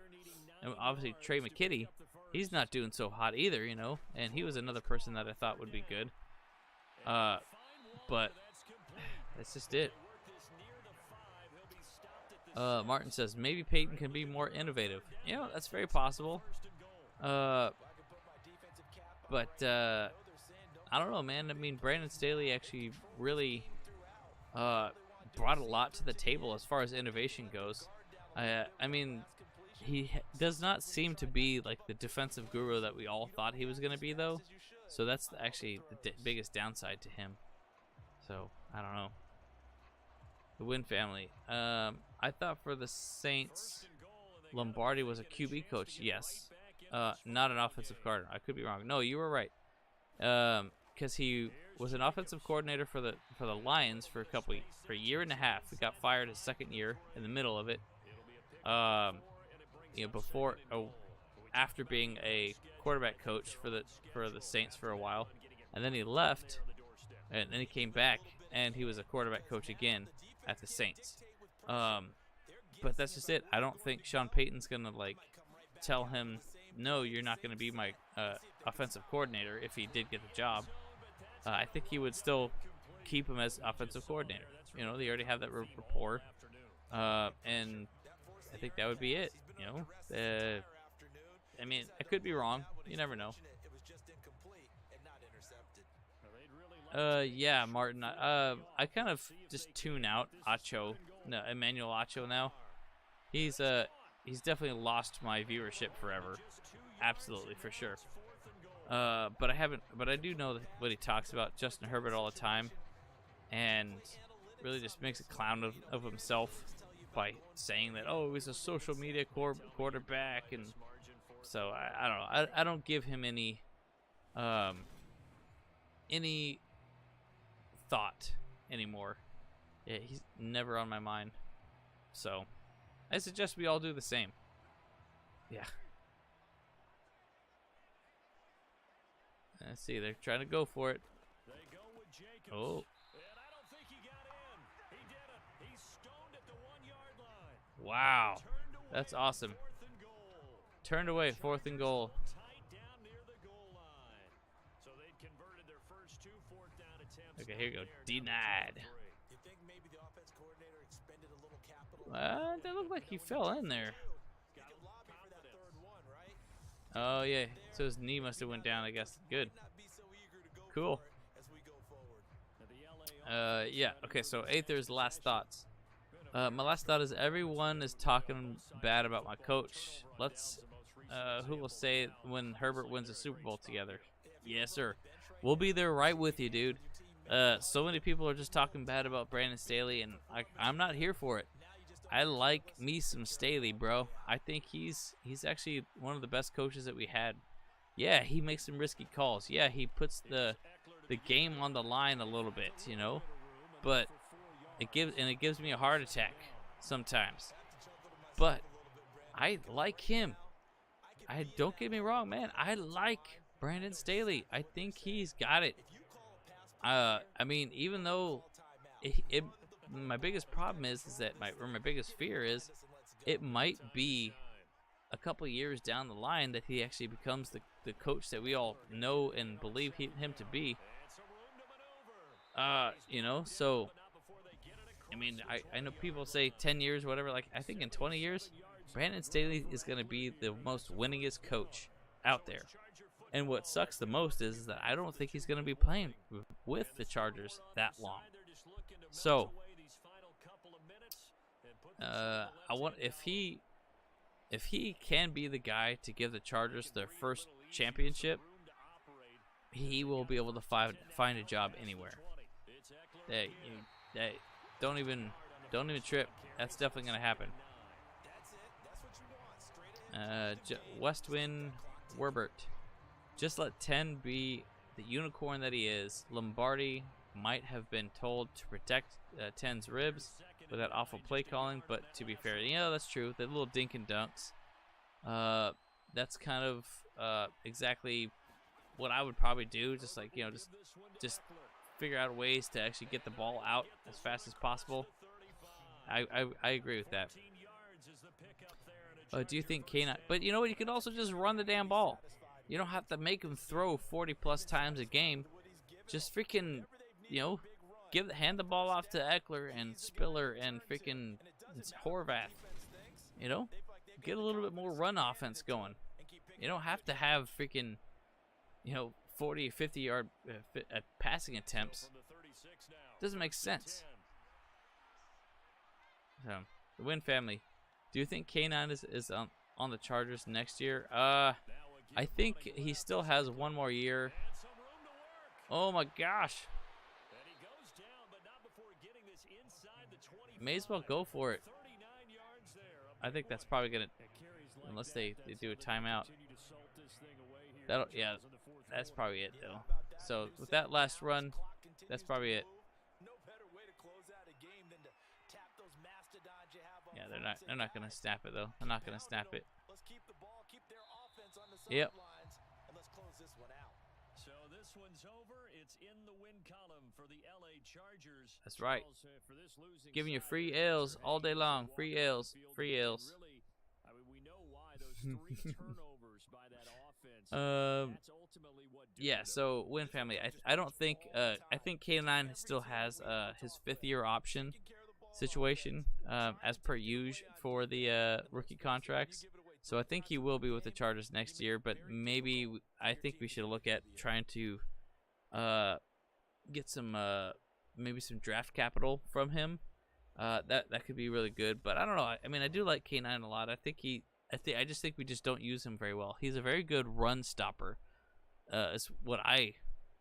And obviously, Trey McKitty, he's not doing so hot either, you know. And he was another person that I thought would be good. But that's just it. Martin says maybe Peyton can be more innovative. You know, that's very possible. But I don't know, man. I mean, Brandon Staley actually really brought a lot to the table as far as innovation goes. I mean, he does not seem to be like the defensive guru that we all thought he was going to be, though. So that's actually the biggest downside to him. So, I don't know. The Wynn family. I thought for the Saints, Lombardi was a QB coach. Yes. Not an offensive coordinator. I could be wrong. No, you were right. Because he was an offensive coordinator for the Lions for a year and a half. He got fired his second year in the middle of it. After being a quarterback coach for the Saints for a while, and then he left, and then he came back, and he was a quarterback coach again at the Saints. But that's just it. I don't think Sean Payton's gonna like tell him, no, you're not gonna be my offensive coordinator if he did get the job. I think he would still keep him as offensive coordinator. You know, they already have that rapport, and I think that would be it. You know, I mean, I could be wrong. You never know. Yeah, Martin. I kind of just tune out Emmanuel Acho now. He's definitely lost my viewership forever. Absolutely, for sure. But I do know what he talks about, Justin Herbert, all the time, and really just makes a clown of himself by saying that, oh, he's a social media quarterback, and so I don't know. I don't give him any thought anymore. Yeah, he's never on my mind. So I suggest we all do the same. Yeah. Let's see, they're trying to go for it. Oh. Wow. That's awesome. Turned away, 4th and goal. Okay, here you go. Denied. That looked like he fell in there. Oh, yeah. So his knee must have went down, I guess. Good. Cool. Yeah. Okay, so Aether's last thoughts. My last thought is everyone is talking bad about my coach. Who will say it when Herbert wins a Super Bowl together? Yes, sir. We'll be there right with you, dude. So many people are just talking bad about Brandon Staley, and I'm not here for it. I like me some Staley, bro. I think he's actually one of the best coaches that we had. Yeah, he makes some risky calls. Yeah, he puts the game on the line a little bit, you know. But it gives me a heart attack sometimes. But I like him. Don't get me wrong, man. I like Brandon Staley. I think he's got it. I mean, even though my biggest problem is that my biggest fear is it might be a couple years down the line that he actually becomes the coach that we all know and believe him to be. You know, so I mean, I know people say 10 years, whatever. Like, I think in 20 years, Brandon Staley is going to be the most winningest coach out there. And what sucks the most is that I don't think he's going to be playing with the Chargers that long. So, if he can be the guy to give the Chargers their first championship, he will be able to find a job anywhere. Don't even trip. That's definitely going to happen. Westwind Werbert. Just let 10 be the unicorn that he is. Lombardi might have been told to protect 10's ribs with that awful play calling, but to be fair, that's true. The little dink and dunks. That's kind of exactly what I would probably do. Just like, just figure out ways to actually get the ball out as fast as possible. I agree with that. Do you think K9? But you know what? You could also just run the damn ball. You don't have to make him throw 40+ times a game. Just freaking, hand the ball off to Eckler and Spiller and freaking Horvath. Get a little bit more run offense going. You don't have to have freaking, 40, 50-yard passing attempts. Doesn't make sense. So, the Wynn family. Do you think K9 is on the Chargers next year? I think he still has one more year. Oh my gosh. May as well go for it. I think that's probably gonna, unless they do a timeout. That's probably it though. So with that last run, that's probably it. Yeah, they're not gonna snap it though. They're not gonna snap it. Yep. So this one's over. It's in the win column for the LA Chargers. That's right. Giving you free L's all day long. Free L's. Free L's. I mean, we know why those 3 turnovers by that offense. That's ultimately what yeah, so Win family, I don't think I think K9 still has his 5th-year option situation as per usual for the rookie contracts. So I think he will be with the Chargers next year, but I think we should look at trying to get some maybe some draft capital from him. That could be really good, but I don't know. I mean, I do like K9 a lot. I just think we just don't use him very well. He's a very good run stopper. Is what I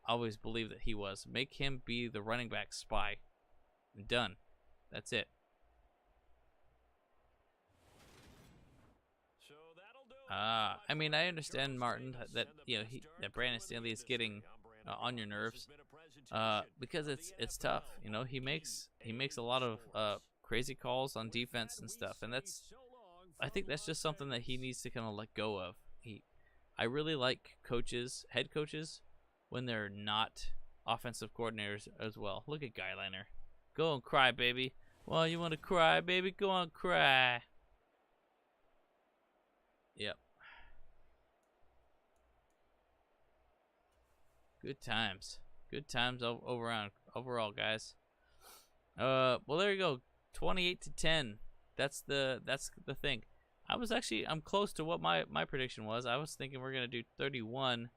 always believed that he was. Make him be the running back spy. Done. That's it. I mean, I understand, Martin, that that Brandon Staley is getting on your nerves, because it's tough. He makes a lot of crazy calls on defense and stuff, and I think that's just something that he needs to kind of let go of. I really like head coaches, when they're not offensive coordinators as well. Look at Guyliner. Go and cry, baby. Well, you want to cry, baby? Go on, cry. Yep. Good times. Good times overall, guys. Well, there you go. 28-10. That's the thing. I'm close to what my prediction was. I was thinking we're gonna do 31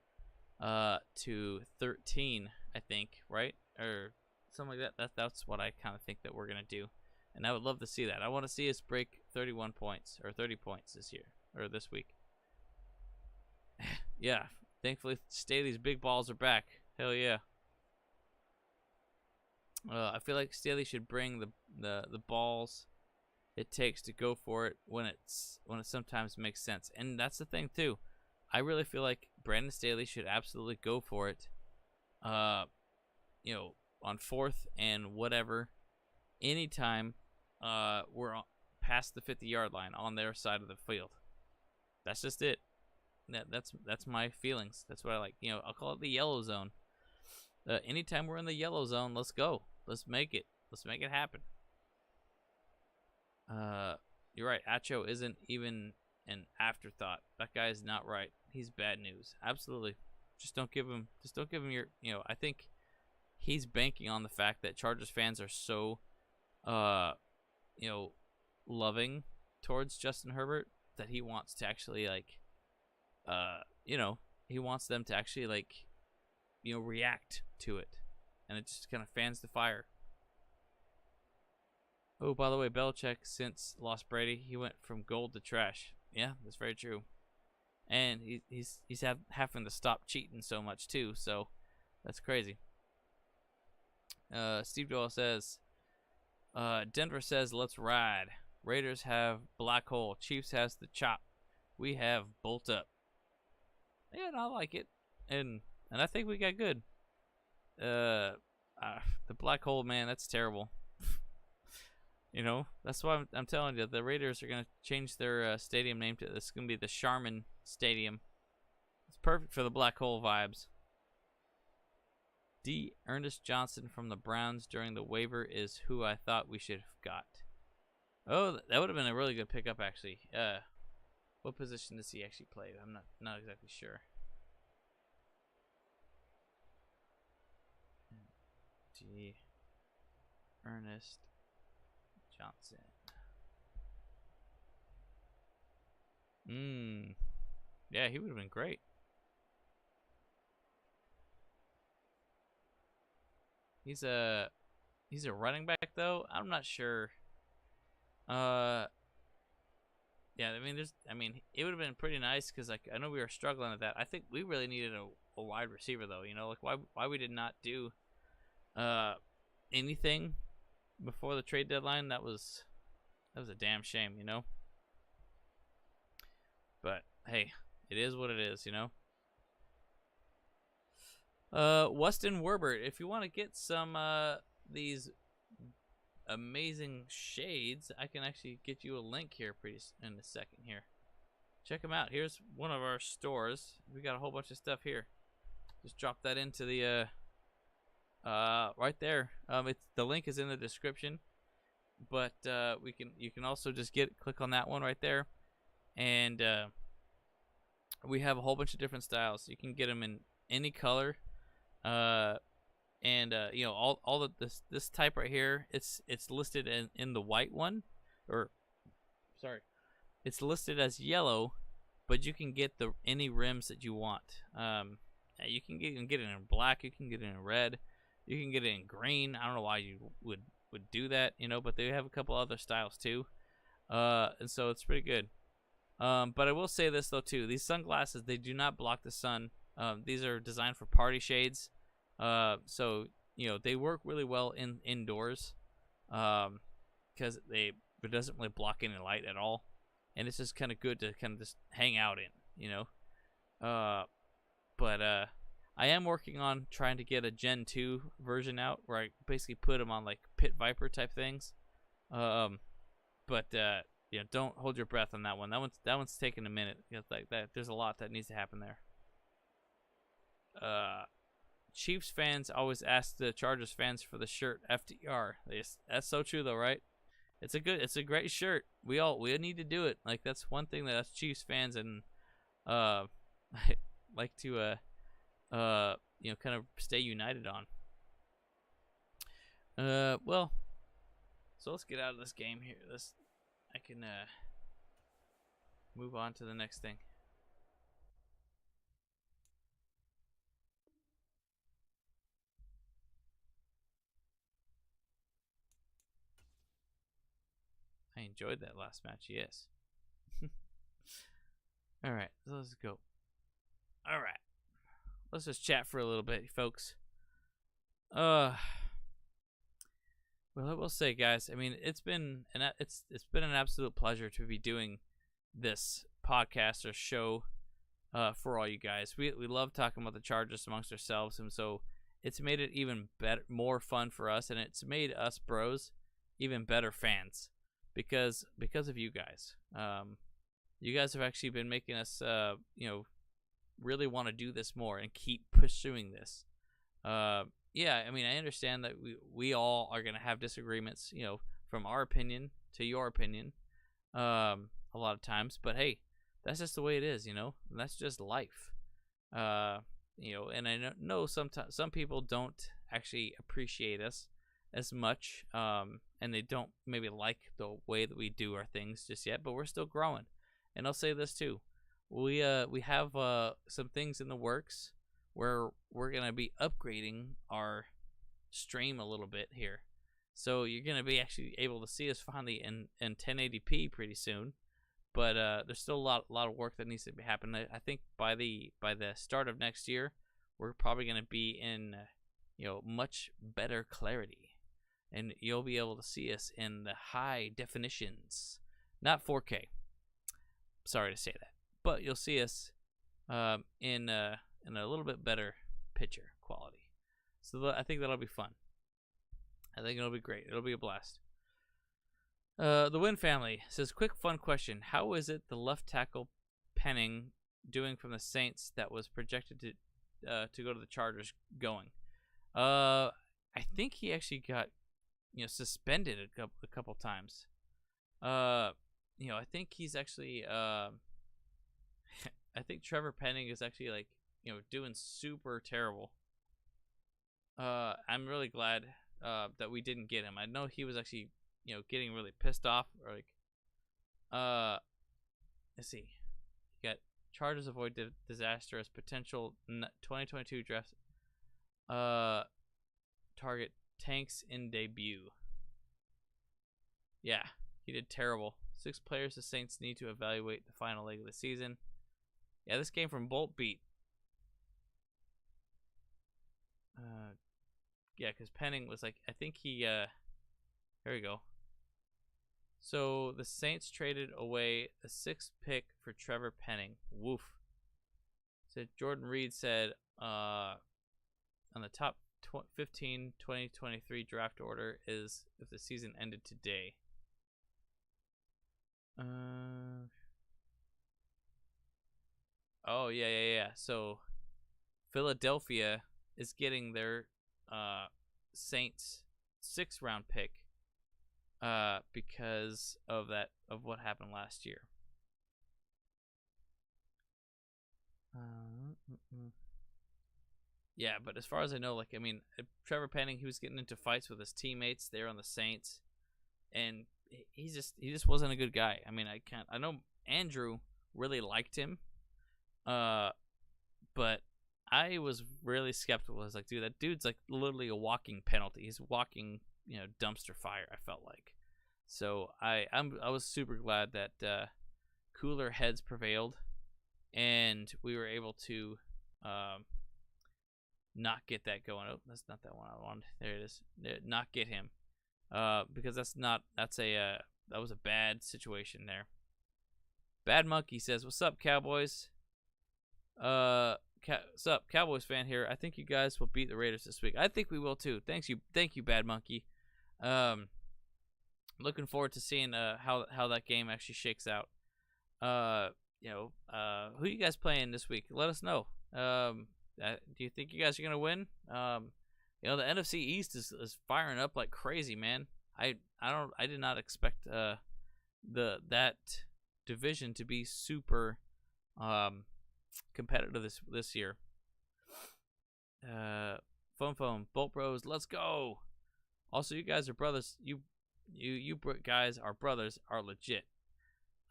to 13, I think, right? Or something like that. That's what I kind of think that we're gonna do. And I would love to see that. I want to see us break 31 points or 30 points this year or this week. Yeah, thankfully Staley's big balls are back. Hell yeah. I feel like Staley should bring the balls it takes to go for it when it sometimes makes sense. And that's the thing too. I really feel like Brandon Staley should absolutely go for it. On 4th and whatever, anytime we're past the 50-yard line on their side of the field. That's just it. That's my feelings. That's what I like. I'll call it the yellow zone. Anytime we're in the yellow zone, let's go. Let's make it. Let's make it happen. You're right. Acho isn't even an afterthought. That guy is not right. He's bad news. Absolutely. Just don't give him your. I think he's banking on the fact that Chargers fans are so, loving towards Justin Herbert that he wants to actually he wants them to actually react to it, and it just kind of fans the fire. Oh, by the way, Belichick since lost Brady, he went from gold to trash. Yeah, that's very true. And he's having to stop cheating so much too, so that's crazy. Steve Doyle says, Denver says, let's ride. Raiders have black hole. Chiefs has the chop. We have bolt up. Yeah, I like it. And I think we got good. The black hole, man, that's terrible. That's why I'm telling you, the Raiders are going to change their stadium name to, it's going to be the Charmin Stadium. It's perfect for the black hole vibes. D. Ernest Johnson from the Browns during the waiver is who I thought we should have got. Oh, that would have been a really good pickup, actually. What position does he actually play? I'm not exactly sure. D. Ernest Johnson. Yeah, he would have been great. He's a running back though. I'm not sure. Yeah, I mean, it would have been pretty nice because like I know we were struggling at that. I think we really needed a wide receiver though. You know, like why we did not do anything before the trade deadline. That was a damn shame, you know. But hey, it is what it is, you know. Weston Werbert, if you want to get some these amazing shades, I can actually get you a link here in a second here. Check them out. Here's one of our stores. We got a whole bunch of stuff here. Just drop that into the right there. The link is in the description, but you can also just click on that one right there, and we have a whole bunch of different styles. You can get them in any color. And you know, all of this type right here, it's listed in the white one, or sorry, it's listed as yellow, but you can get any rims that you want. You can get it in black, you can get it in red, you can get it in green. I don't know why you would do that, you know, but they have a couple other styles too, and so it's pretty good. But I will say this though too, these sunglasses, they do not block the sun. These are designed for party shades. So you know, they work really well indoors, because it doesn't really block any light at all, and it's just kind of good to kind of just hang out in, you know. But I am working on trying to get a Gen 2 version out where I basically put them on like Pit Viper type things. But you know, don't hold your breath on that one. That one's taking a minute. You know, like that, there's a lot that needs to happen there. Chiefs fans always ask the Chargers fans for the shirt FDR. That's so true though, right? It's a great shirt. We need to do it. Like that's one thing that us Chiefs fans and like to you know, kind of stay united on. Well, so let's get out of this game here. I can move on to the next thing. I enjoyed that last match, yes. Alright, so let's go. Alright. Let's just chat for a little bit, folks. Well, I will say, guys, I mean, it's been an absolute pleasure to be doing this podcast or show for all you guys. We love talking about the Chargers amongst ourselves, and so it's made it even better, more fun for us, and it's made us bros even better fans. Because of you guys. You guys have actually been making us, you know, really want to do this more and keep pursuing this. Yeah, I mean, I understand that we all are going to have disagreements, you know, from our opinion to your opinion, a lot of times. But hey, that's just the way it is, you know. And that's just life. You know, and I know sometimes some people don't actually appreciate us as much, and they don't maybe like the way that we do our things just yet, but we're still growing. And I'll say this too, we have some things in the works where we're gonna be upgrading our stream a little bit here, so you're gonna be actually able to see us finally in 1080p pretty soon. But there's still a lot of work that needs to be happening. I think by the start of next year, we're probably gonna be in you know, much better clarity. And you'll be able to see us in the high definitions, not 4K. Sorry to say that, but you'll see us in a little bit better picture quality. So I think that'll be fun. I think it'll be great. It'll be a blast. The Win family says, quick fun question: how is it the left tackle Penning doing from the Saints that was projected to go to the Chargers going? I think he actually got, you know, suspended a couple times. You know, I think he's actually I think Trevor Penning is actually like, doing super terrible. I'm really glad that we didn't get him. I know he was actually, getting really pissed off, or like, let's see. You got Chargers avoid disaster as potential 2022 draft target tanks in debut. Yeah, he did terrible. 6 players the Saints need to evaluate the final leg of the season. Yeah, this came from Bolt Beat. Yeah, because Penning was like, I think he, here we go. So the Saints traded away the 6th pick for Trevor Penning. Woof. So Jordan Reed said, on the top 15 2023 draft order is if the season ended today. Oh, yeah. So Philadelphia is getting their Saints 6th round pick because of what happened last year. Yeah, but as far as I know, like, I mean, Trevor Penning, he was getting into fights with his teammates there on the Saints, and he just wasn't a good guy. I mean, I know Andrew really liked him, but I was really skeptical. I was like, dude, that dude's like literally a walking penalty. He's walking, dumpster fire, I felt like. So I was super glad that cooler heads prevailed, and we were able to not get that going. Oh, that's not that one I wanted. There it is. Not get him, because that was a bad situation there. Bad Monkey says, "What's up, Cowboys? What's up, Cowboys fan here. I think you guys will beat the Raiders this week. I think we will too. Thank you, Bad Monkey. Looking forward to seeing how that game actually shakes out. Who you guys playing this week? Let us know. Do you think you guys are gonna win? The NFC East is firing up like crazy, man. I did not expect that division to be super competitive this year. Phone, Bolt Bros, let's go. Also, you guys are brothers. You guys are brothers, are legit.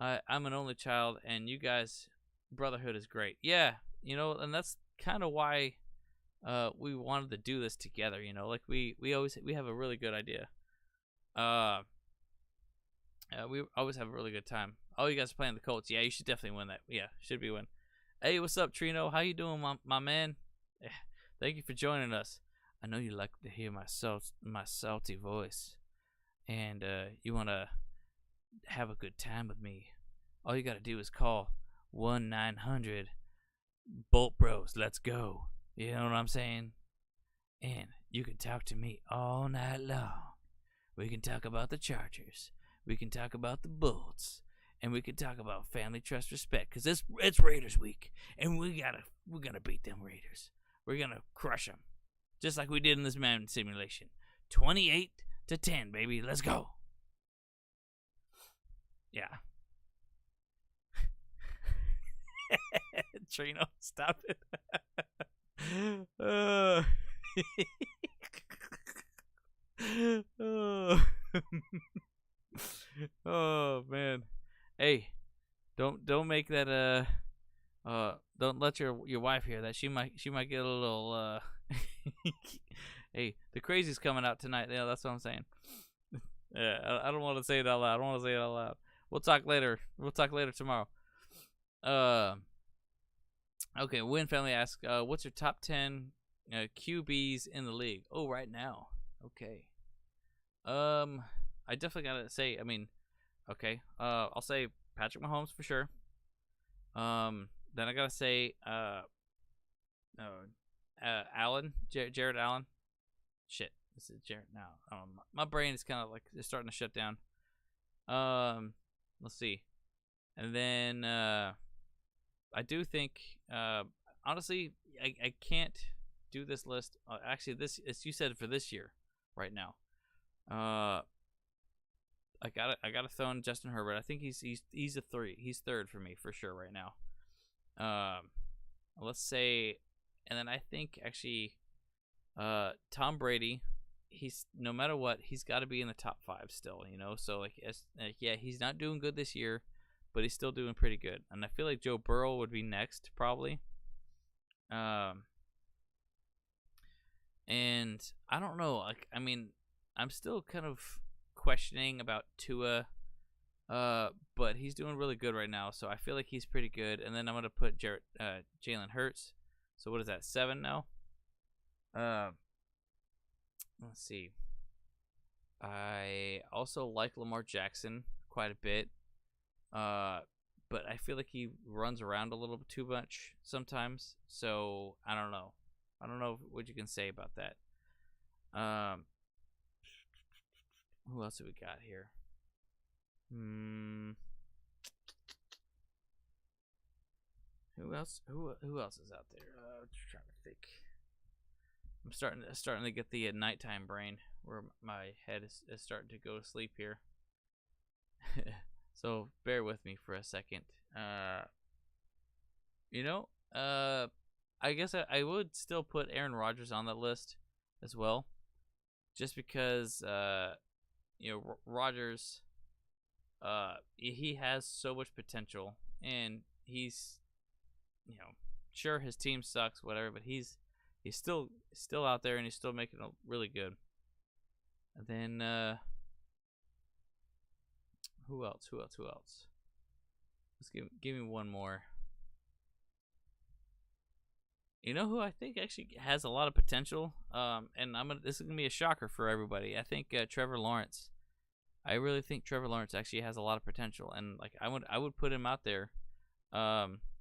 I'm an only child, and you guys, brotherhood is great. Yeah, and that's kind of why we wanted to do this together. Like we have a really good idea. We always have a really good time. Oh, you guys are playing the Colts. Yeah, you should definitely win that. Yeah, should be win. Hey, what's up, Trino? How you doing, my man? Thank you for joining us. I know you like to hear my salty voice, and you want to have a good time with me. All you got to do is call 1-900 Bolt Bros. Let's go. You know what I'm saying? And you can talk to me all night long. We can talk about the Chargers. We can talk about the Bolts. And we can talk about family, trust, respect. Because it's Raiders week. And we're gonna beat them Raiders. We're gonna crush them. Just like we did in this Madden simulation. 28-10, baby. Let's go. Yeah. Trino, stop it. Oh man. Hey, don't make that don't let your wife hear that. She might get a little Hey, the crazy's coming out tonight. Yeah, that's what I'm saying. Yeah, I don't want to say it out loud. We'll talk later. We'll talk later tomorrow. Okay, Win Family asks, what's your top 10 QBs in the league? Oh, right now. Okay. I definitely gotta say, okay. I'll say Patrick Mahomes for sure. Then I gotta say, Allen, Jared Allen. Shit, this is Jared now. My brain is kind of like it's starting to shut down. Let's see, and then I do think, honestly, I can't do this list. Actually, you said for this year, right now. I gotta throw in Justin Herbert. I think he's a 3. He's third for me for sure right now. let's say, and then I think actually, Tom Brady, he's no matter what, he's got to be in the top 5 still, you know. So like, yeah, he's not doing good this year, but he's still doing pretty good. And I feel like Joe Burrow would be next probably. And I don't know, like, I mean, I'm still kind of questioning about Tua, but he's doing really good right now, so I feel like he's pretty good. And then I'm gonna put Jalen Hurts. So what is that, 7 now? Let's see. I also like Lamar Jackson quite a bit, but I feel like he runs around a little bit too much sometimes. So I don't know. I don't know what you can say about that. Who else have we got here? Who else? Who else is out there? Just trying to think. I'm starting to get the nighttime brain where my head is starting to go to sleep here. So bear with me for a second. I guess I would still put Aaron Rodgers on that list as well, just because Rodgers, he has so much potential, and he's, sure, his team sucks, whatever, but he's still out there, and he's still making it really good. And then who else? Let's give me one more. You know who I think actually has a lot of potential? And this is gonna be a shocker for everybody. I think Trevor Lawrence. I really think Trevor Lawrence actually has a lot of potential, and like I would put him out there.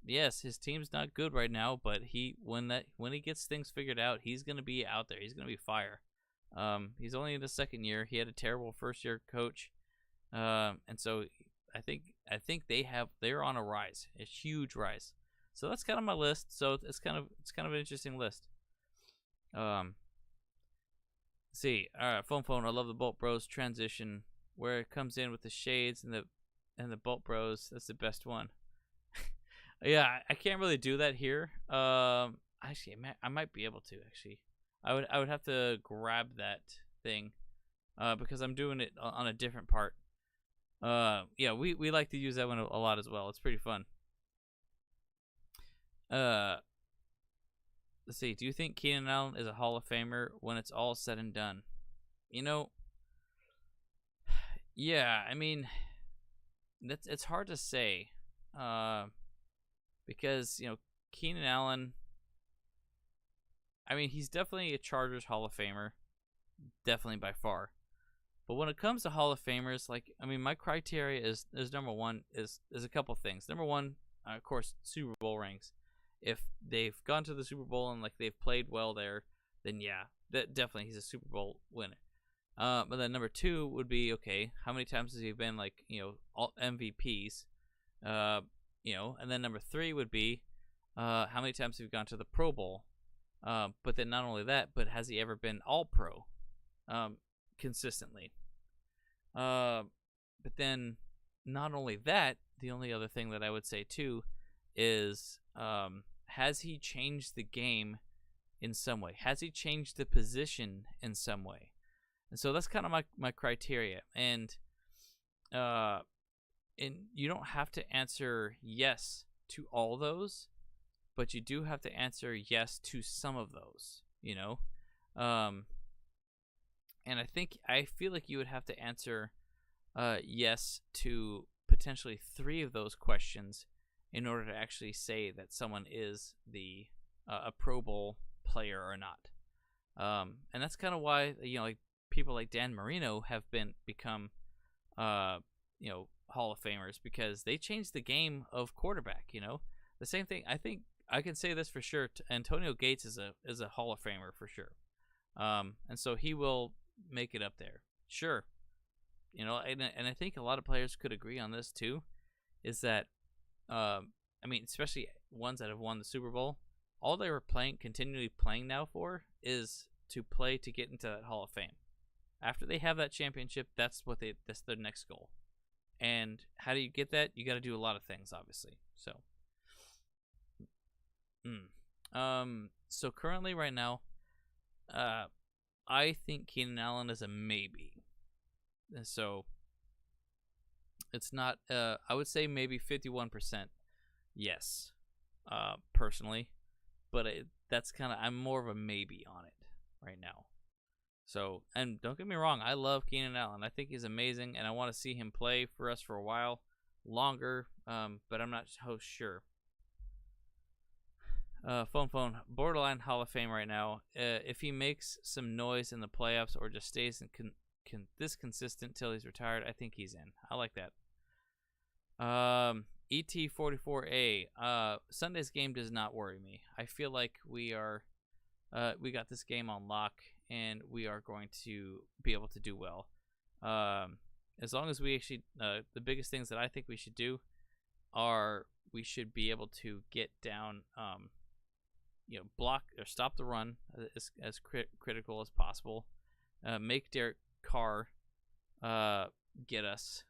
Yes, his team's not good right now, but when he gets things figured out, he's gonna be out there. He's gonna be fire. He's only in the second year. He had a terrible first year coach, and so I think they're on a rise, a huge rise. So that's kind of my list. So it's kind of an interesting list. See, all right, phone. I love the Bolt Bros transition where it comes in with the shades and the Bolt Bros. That's the best one. Yeah, I can't really do that here. Actually, I might be able to. Actually, I would have to grab that thing, because I'm doing it on a different part. Yeah, we like to use that one a lot as well. It's pretty fun. Let's see. Do you think Keenan Allen is a Hall of Famer when it's all said and done? Yeah. I mean, it's hard to say, because Keenan Allen. I mean, he's definitely a Chargers Hall of Famer, definitely by far. But when it comes to Hall of Famers, like, I mean, my criteria is number one is a couple things. Number one, of course, Super Bowl rings. If they've gone to the Super Bowl and like they've played well there, then yeah, that definitely he's a Super Bowl winner. But then number two would be, okay, how many times has he been like all MVPs? And then number three would be, how many times have you gone to the Pro Bowl? But then not only that, but has he ever been All Pro, consistently? But then not only that, the only other thing that I would say too is, has he changed the game in some way? Has he changed the position in some way? And so that's kind of my criteria. And you don't have to answer yes to all those, but you do have to answer yes to some of those, and I feel like you would have to answer yes to potentially 3 of those questions in order to actually say that someone is a Pro Bowl player or not. And that's kind of why like people like Dan Marino have become Hall of Famers, because they changed the game of quarterback. The same thing. I think I can say this for sure. Antonio Gates is a Hall of Famer for sure. And so he will make it up there. Sure. And I think a lot of players could agree on this too, is that, I mean, especially ones that have won the Super Bowl, all they were continually playing now for is to play to get into that Hall of Fame. After they have that championship, that's their next goal. And how do you get that? You got to do a lot of things, obviously. So, So currently, right now, I think Keenan Allen is a maybe. So it's not. I would say maybe 51%. Yes. Personally, but that's kind of, I'm more of a maybe on it right now. So, and don't get me wrong, I love Keenan Allen. I think he's amazing, and I want to see him play for us for a while longer. But I'm not so sure. Phone, borderline Hall of Fame right now. If he makes some noise in the playoffs or just stays this consistent till he's retired, I think he's in. I like that. ET44A. Sunday's game does not worry me. I feel like we got this game on lock, and we are going to be able to do well. As long as we actually, the biggest things that I think we should do are we should be able to get down, block or stop the run as critical as possible. Make Derek Carr get us,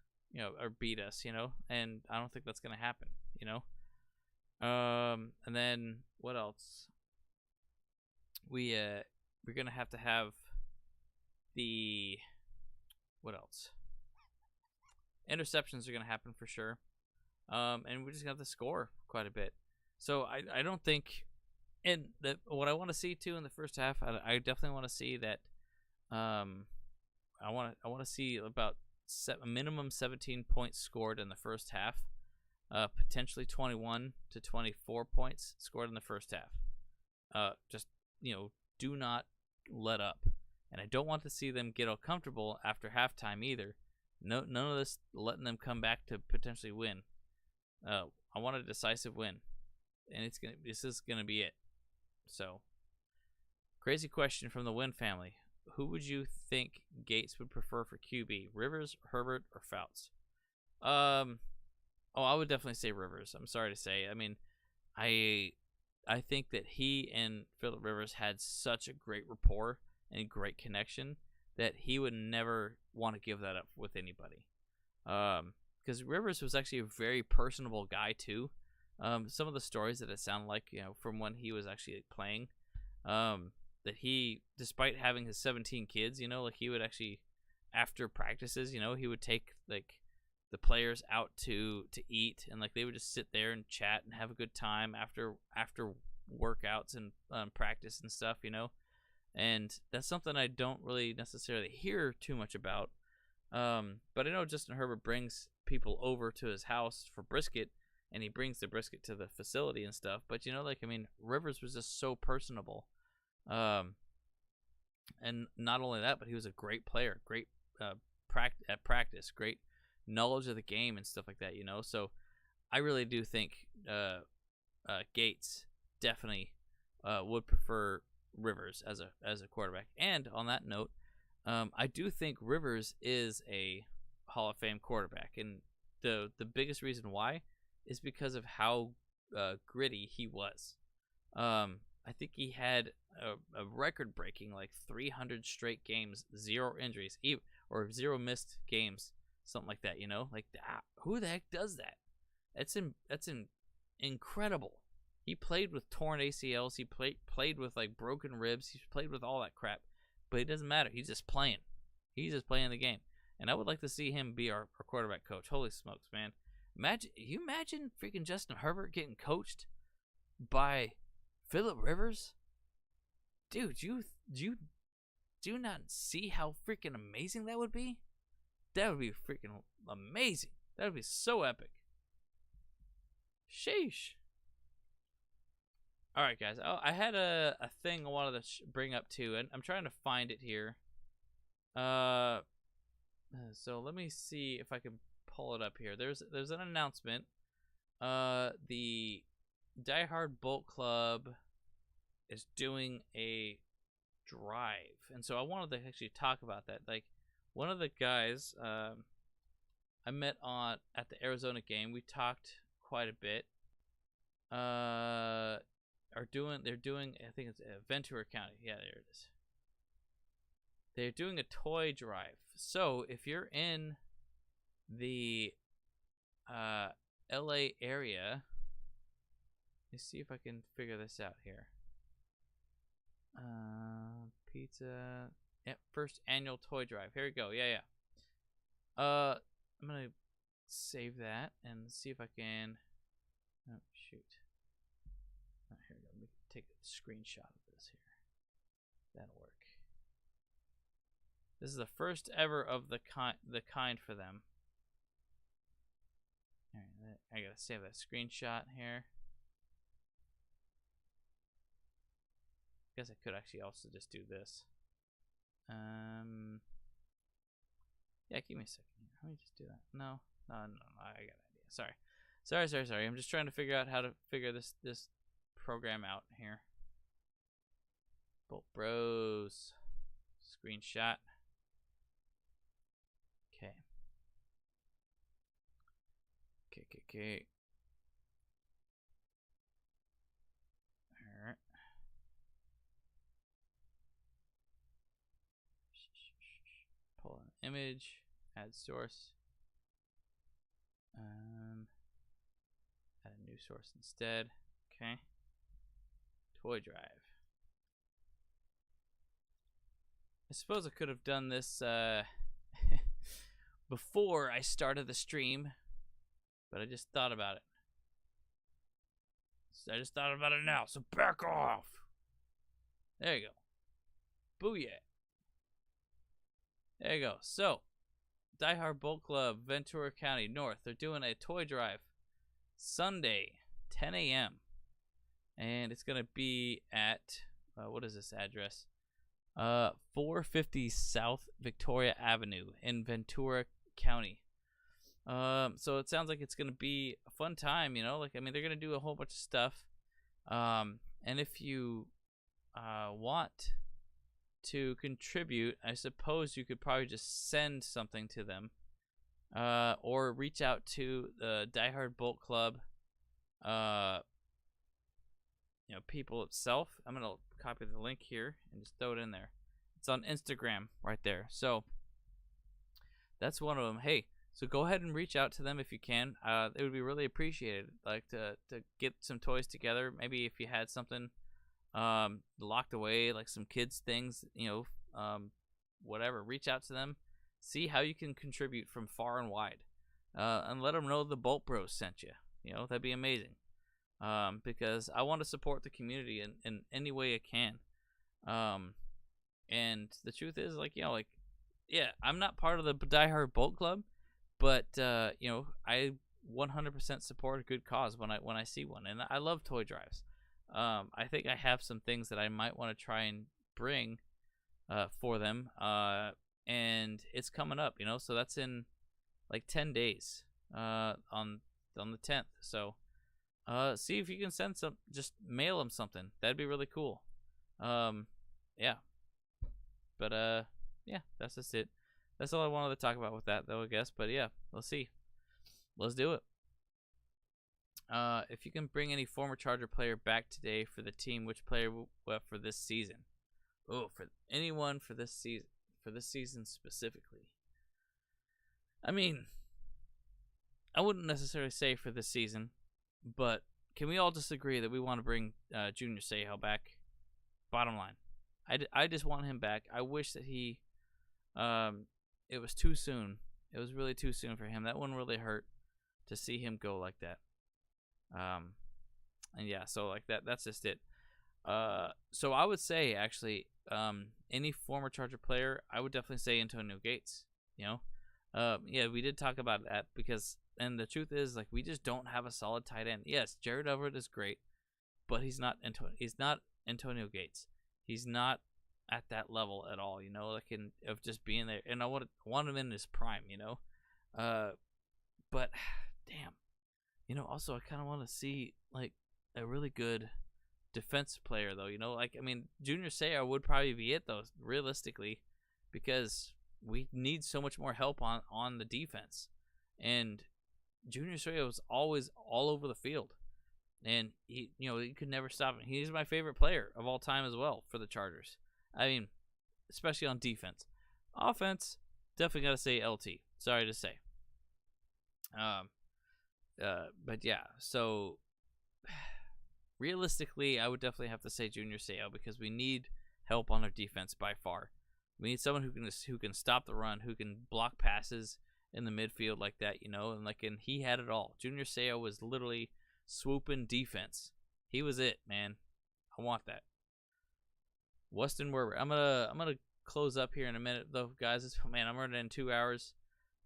or beat us, and I don't think that's going to happen, and then what else? We're going to have the, what else? Interceptions are going to happen for sure. And we're just going to have to score quite a bit. So I don't think, and what I want to see too in the first half, I definitely want to see that, I want to see about a minimum 17 points scored in the first half, potentially 21 to 24 points scored in the first half. Just, do not let up. And I don't want to see them get all comfortable after halftime either. None of this letting them come back to potentially win. I want a decisive win, and this is gonna be it. So, crazy question from the Wynn family: who would you think Gates would prefer for QB, Rivers, Herbert, or Fouts? I would definitely say Rivers. I'm sorry to say. I mean, I think that he and Phillip Rivers had such a great rapport and great connection that he would never want to give that up with anybody. Because Rivers was actually a very personable guy too. Some of the stories that it sounded like, from when he was actually playing, that he, despite having his 17 kids, he would actually, after practices, he would take like the players out to eat, and like they would just sit there and chat and have a good time after workouts and practice and stuff, and that's something I don't really necessarily hear too much about. But I know Justin Herbert brings people over to his house for brisket, and he brings the brisket to the facility and stuff. But Rivers was just so personable, and not only that, but he was a great player, great at practice, great knowledge of the game and stuff like that. So I really do think Gates definitely would prefer Rivers as a quarterback. And on that note, I do think Rivers is a Hall of Fame quarterback, and the biggest reason why is because of how gritty he was. I think he had a record-breaking 300 straight games, 0 injuries, or 0 missed games, something like that. Who the heck does that? That's incredible. He played with torn ACLs. He played with broken ribs. He's played with all that crap, but it doesn't matter. He's just playing. He's just playing the game. And I would like to see him be our quarterback coach. Holy smokes, man! Imagine freaking Justin Herbert getting coached by Phillip Rivers. Dude, you do not see how freaking amazing that would be? That would be freaking amazing. That would be so epic. Sheesh. All right, guys. I had a thing I wanted to bring up too, and I'm trying to find it here. So let me see if I can pull it up here. There's an announcement. The Die Hard Bolt Club is doing a drive, and so I wanted to actually talk about that. One of the guys I met at the Arizona game, we talked quite a bit. They're doing, I think it's Ventura County. Yeah, there it is. They're doing a toy drive. So if you're in the LA area, me see if I can figure this out here. Pizza. Yep, first annual toy drive. Here we go. Yeah. I'm gonna save that and see if I can. Oh shoot. Oh, here we go. Let me take a screenshot of this here. That'll work. This is the first ever of the kind for them. All right, I gotta save that screenshot here. Guess I could actually also just do this. Yeah, give me a second here. Let me just do that. No, I got an idea. Sorry. I'm just trying to figure out how to figure this program out here. Bolt Bros. Screenshot. Okay. Alright. Pull an image. Add source. Add a new source instead. Okay. Toy drive. I suppose I could have done this before I started the stream, but I just thought about it. Now, so back off. There you go. Booyah. There you go. So, Die Hard Bolt Club, Ventura County North. They're doing a toy drive Sunday, 10 a.m. And it's going to be at, what is this address? 450 South Victoria Avenue in Ventura County. So it sounds like it's going to be a fun time, you know? Like, I mean, they're going to do a whole bunch of stuff. And if you want to contribute, I suppose you could probably just send something to them, or reach out to the Die Hard Bolt Club, people itself. I'm gonna copy the link here and just throw it in there. It's on Instagram right there. So that's one of them. Hey, so go ahead and reach out to them if you can. It would be really appreciated. Like to get some toys together. Maybe if you had something locked away, like some kids things, whatever, reach out to them, see how you can contribute from far and wide, and let them know the Bolt Bros sent you. That'd be amazing, because I want to support the community in any way I can. And the truth is, yeah, I'm not part of the Die Hard Bolt Club, but I 100% support a good cause when I see one, and I love toy drives. I think I have some things that I might want to try and bring for them, and it's coming up, so that's in like 10 days on the 10th. So see if you can send some, just mail them something. That'd be really cool. Yeah, but yeah, that's just it. That's all I wanted to talk about with that, though, I guess. But yeah, let's see. Let's do it. If you can bring any former Charger player back today for the team, which player for this season? Oh, for anyone for this season specifically. I mean, I wouldn't necessarily say for this season, but can we all just agree that we want to bring Junior Seau back? Bottom line, I just want him back. I wish that he, it was too soon. It was really too soon for him. That one really hurt to see him go like that. And yeah, so like that's just it. So I would say actually, any former Charger player, I would definitely say Antonio Gates. Yeah, we did talk about that because, and the truth is, like, we just don't have a solid tight end. Yes, Jared Everett is great, but he's not Antonio Gates. He's not at that level at all. Of just being there, and I want him in his prime. But damn. Also, I kind of want to see, like, a really good defensive player, though. Junior Seau would probably be it, though, realistically, because we need so much more help on the defense. And Junior Seau is always all over the field. And, he could never stop him. He's my favorite player of all time as well for the Chargers. I mean, especially on defense. Offense, definitely got to say LT. Sorry to say. But yeah, so realistically, I would definitely have to say Junior Seau because we need help on our defense by far. We need someone who can stop the run, who can block passes in the midfield like that, and he had it all. Junior Seau was literally swooping defense. He was it, man. I want that. Weston Werber. I'm gonna close up here in a minute though, guys. I'm running in 2 hours.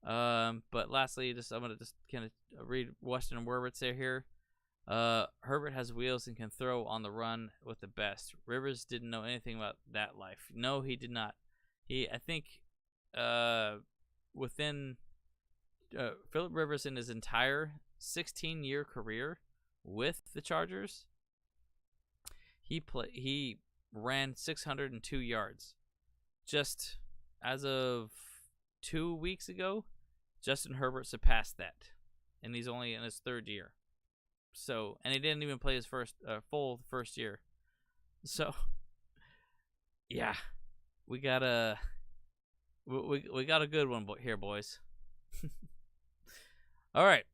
But lastly, I'm gonna kind of read Weston Werber say here. Herbert has wheels and can throw on the run with the best. Rivers didn't know anything about that life. No, he did not. I think, within Phillip Rivers in his entire 16-year career with the Chargers, he ran 602 yards. Just as of 2 weeks ago, Justin Herbert surpassed that, and he's only in his third year. So, and he didn't even play his full first year. So, yeah, we got a good one here, boys. All right.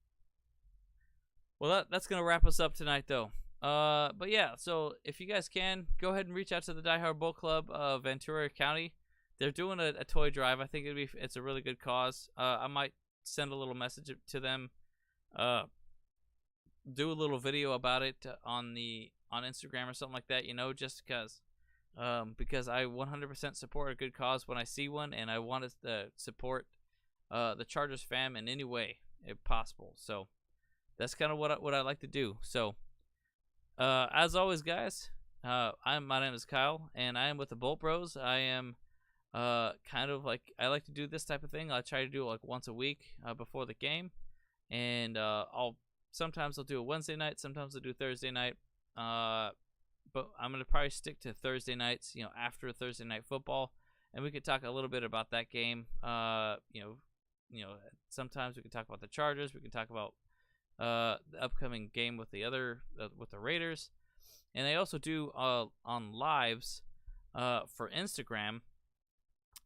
Well, that's gonna wrap us up tonight, though. But yeah, so if you guys can, go ahead and reach out to the Die Hard Bull Club of Ventura County. They're doing a toy drive. I think it's a really good cause. I might send a little message to them. Do a little video about it on Instagram or something like that. Just because I 100% support a good cause when I see one, and I want to support the Chargers fam in any way if possible. So that's kind of what I like to do. So as always, guys, my name is Kyle, and I am with the Bolt Bros. I am kind of like, I like to do this type of thing. I try to do it like once a week before the game, and sometimes I'll do a Wednesday night, sometimes I'll do Thursday night, but I'm gonna probably stick to Thursday nights, after Thursday night football, and we could talk a little bit about that game. Sometimes we can talk about the Chargers, we can talk about the upcoming game with with the Raiders, and I also do on lives for Instagram.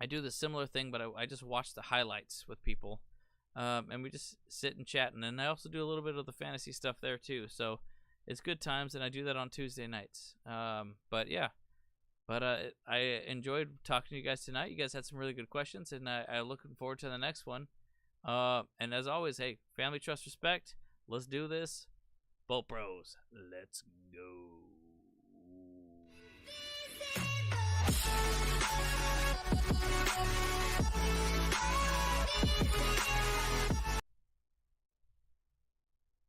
I do the similar thing, but I just watch the highlights with people, and we just sit and chat, and then I also do a little bit of the fantasy stuff there too. So it's good times, and I do that on Tuesday nights. But I enjoyed talking to you guys tonight. You guys had some really good questions, and I'm looking forward to the next one. And as always, hey, family, trust, respect. Let's do this. Bolt Bros. Let's go.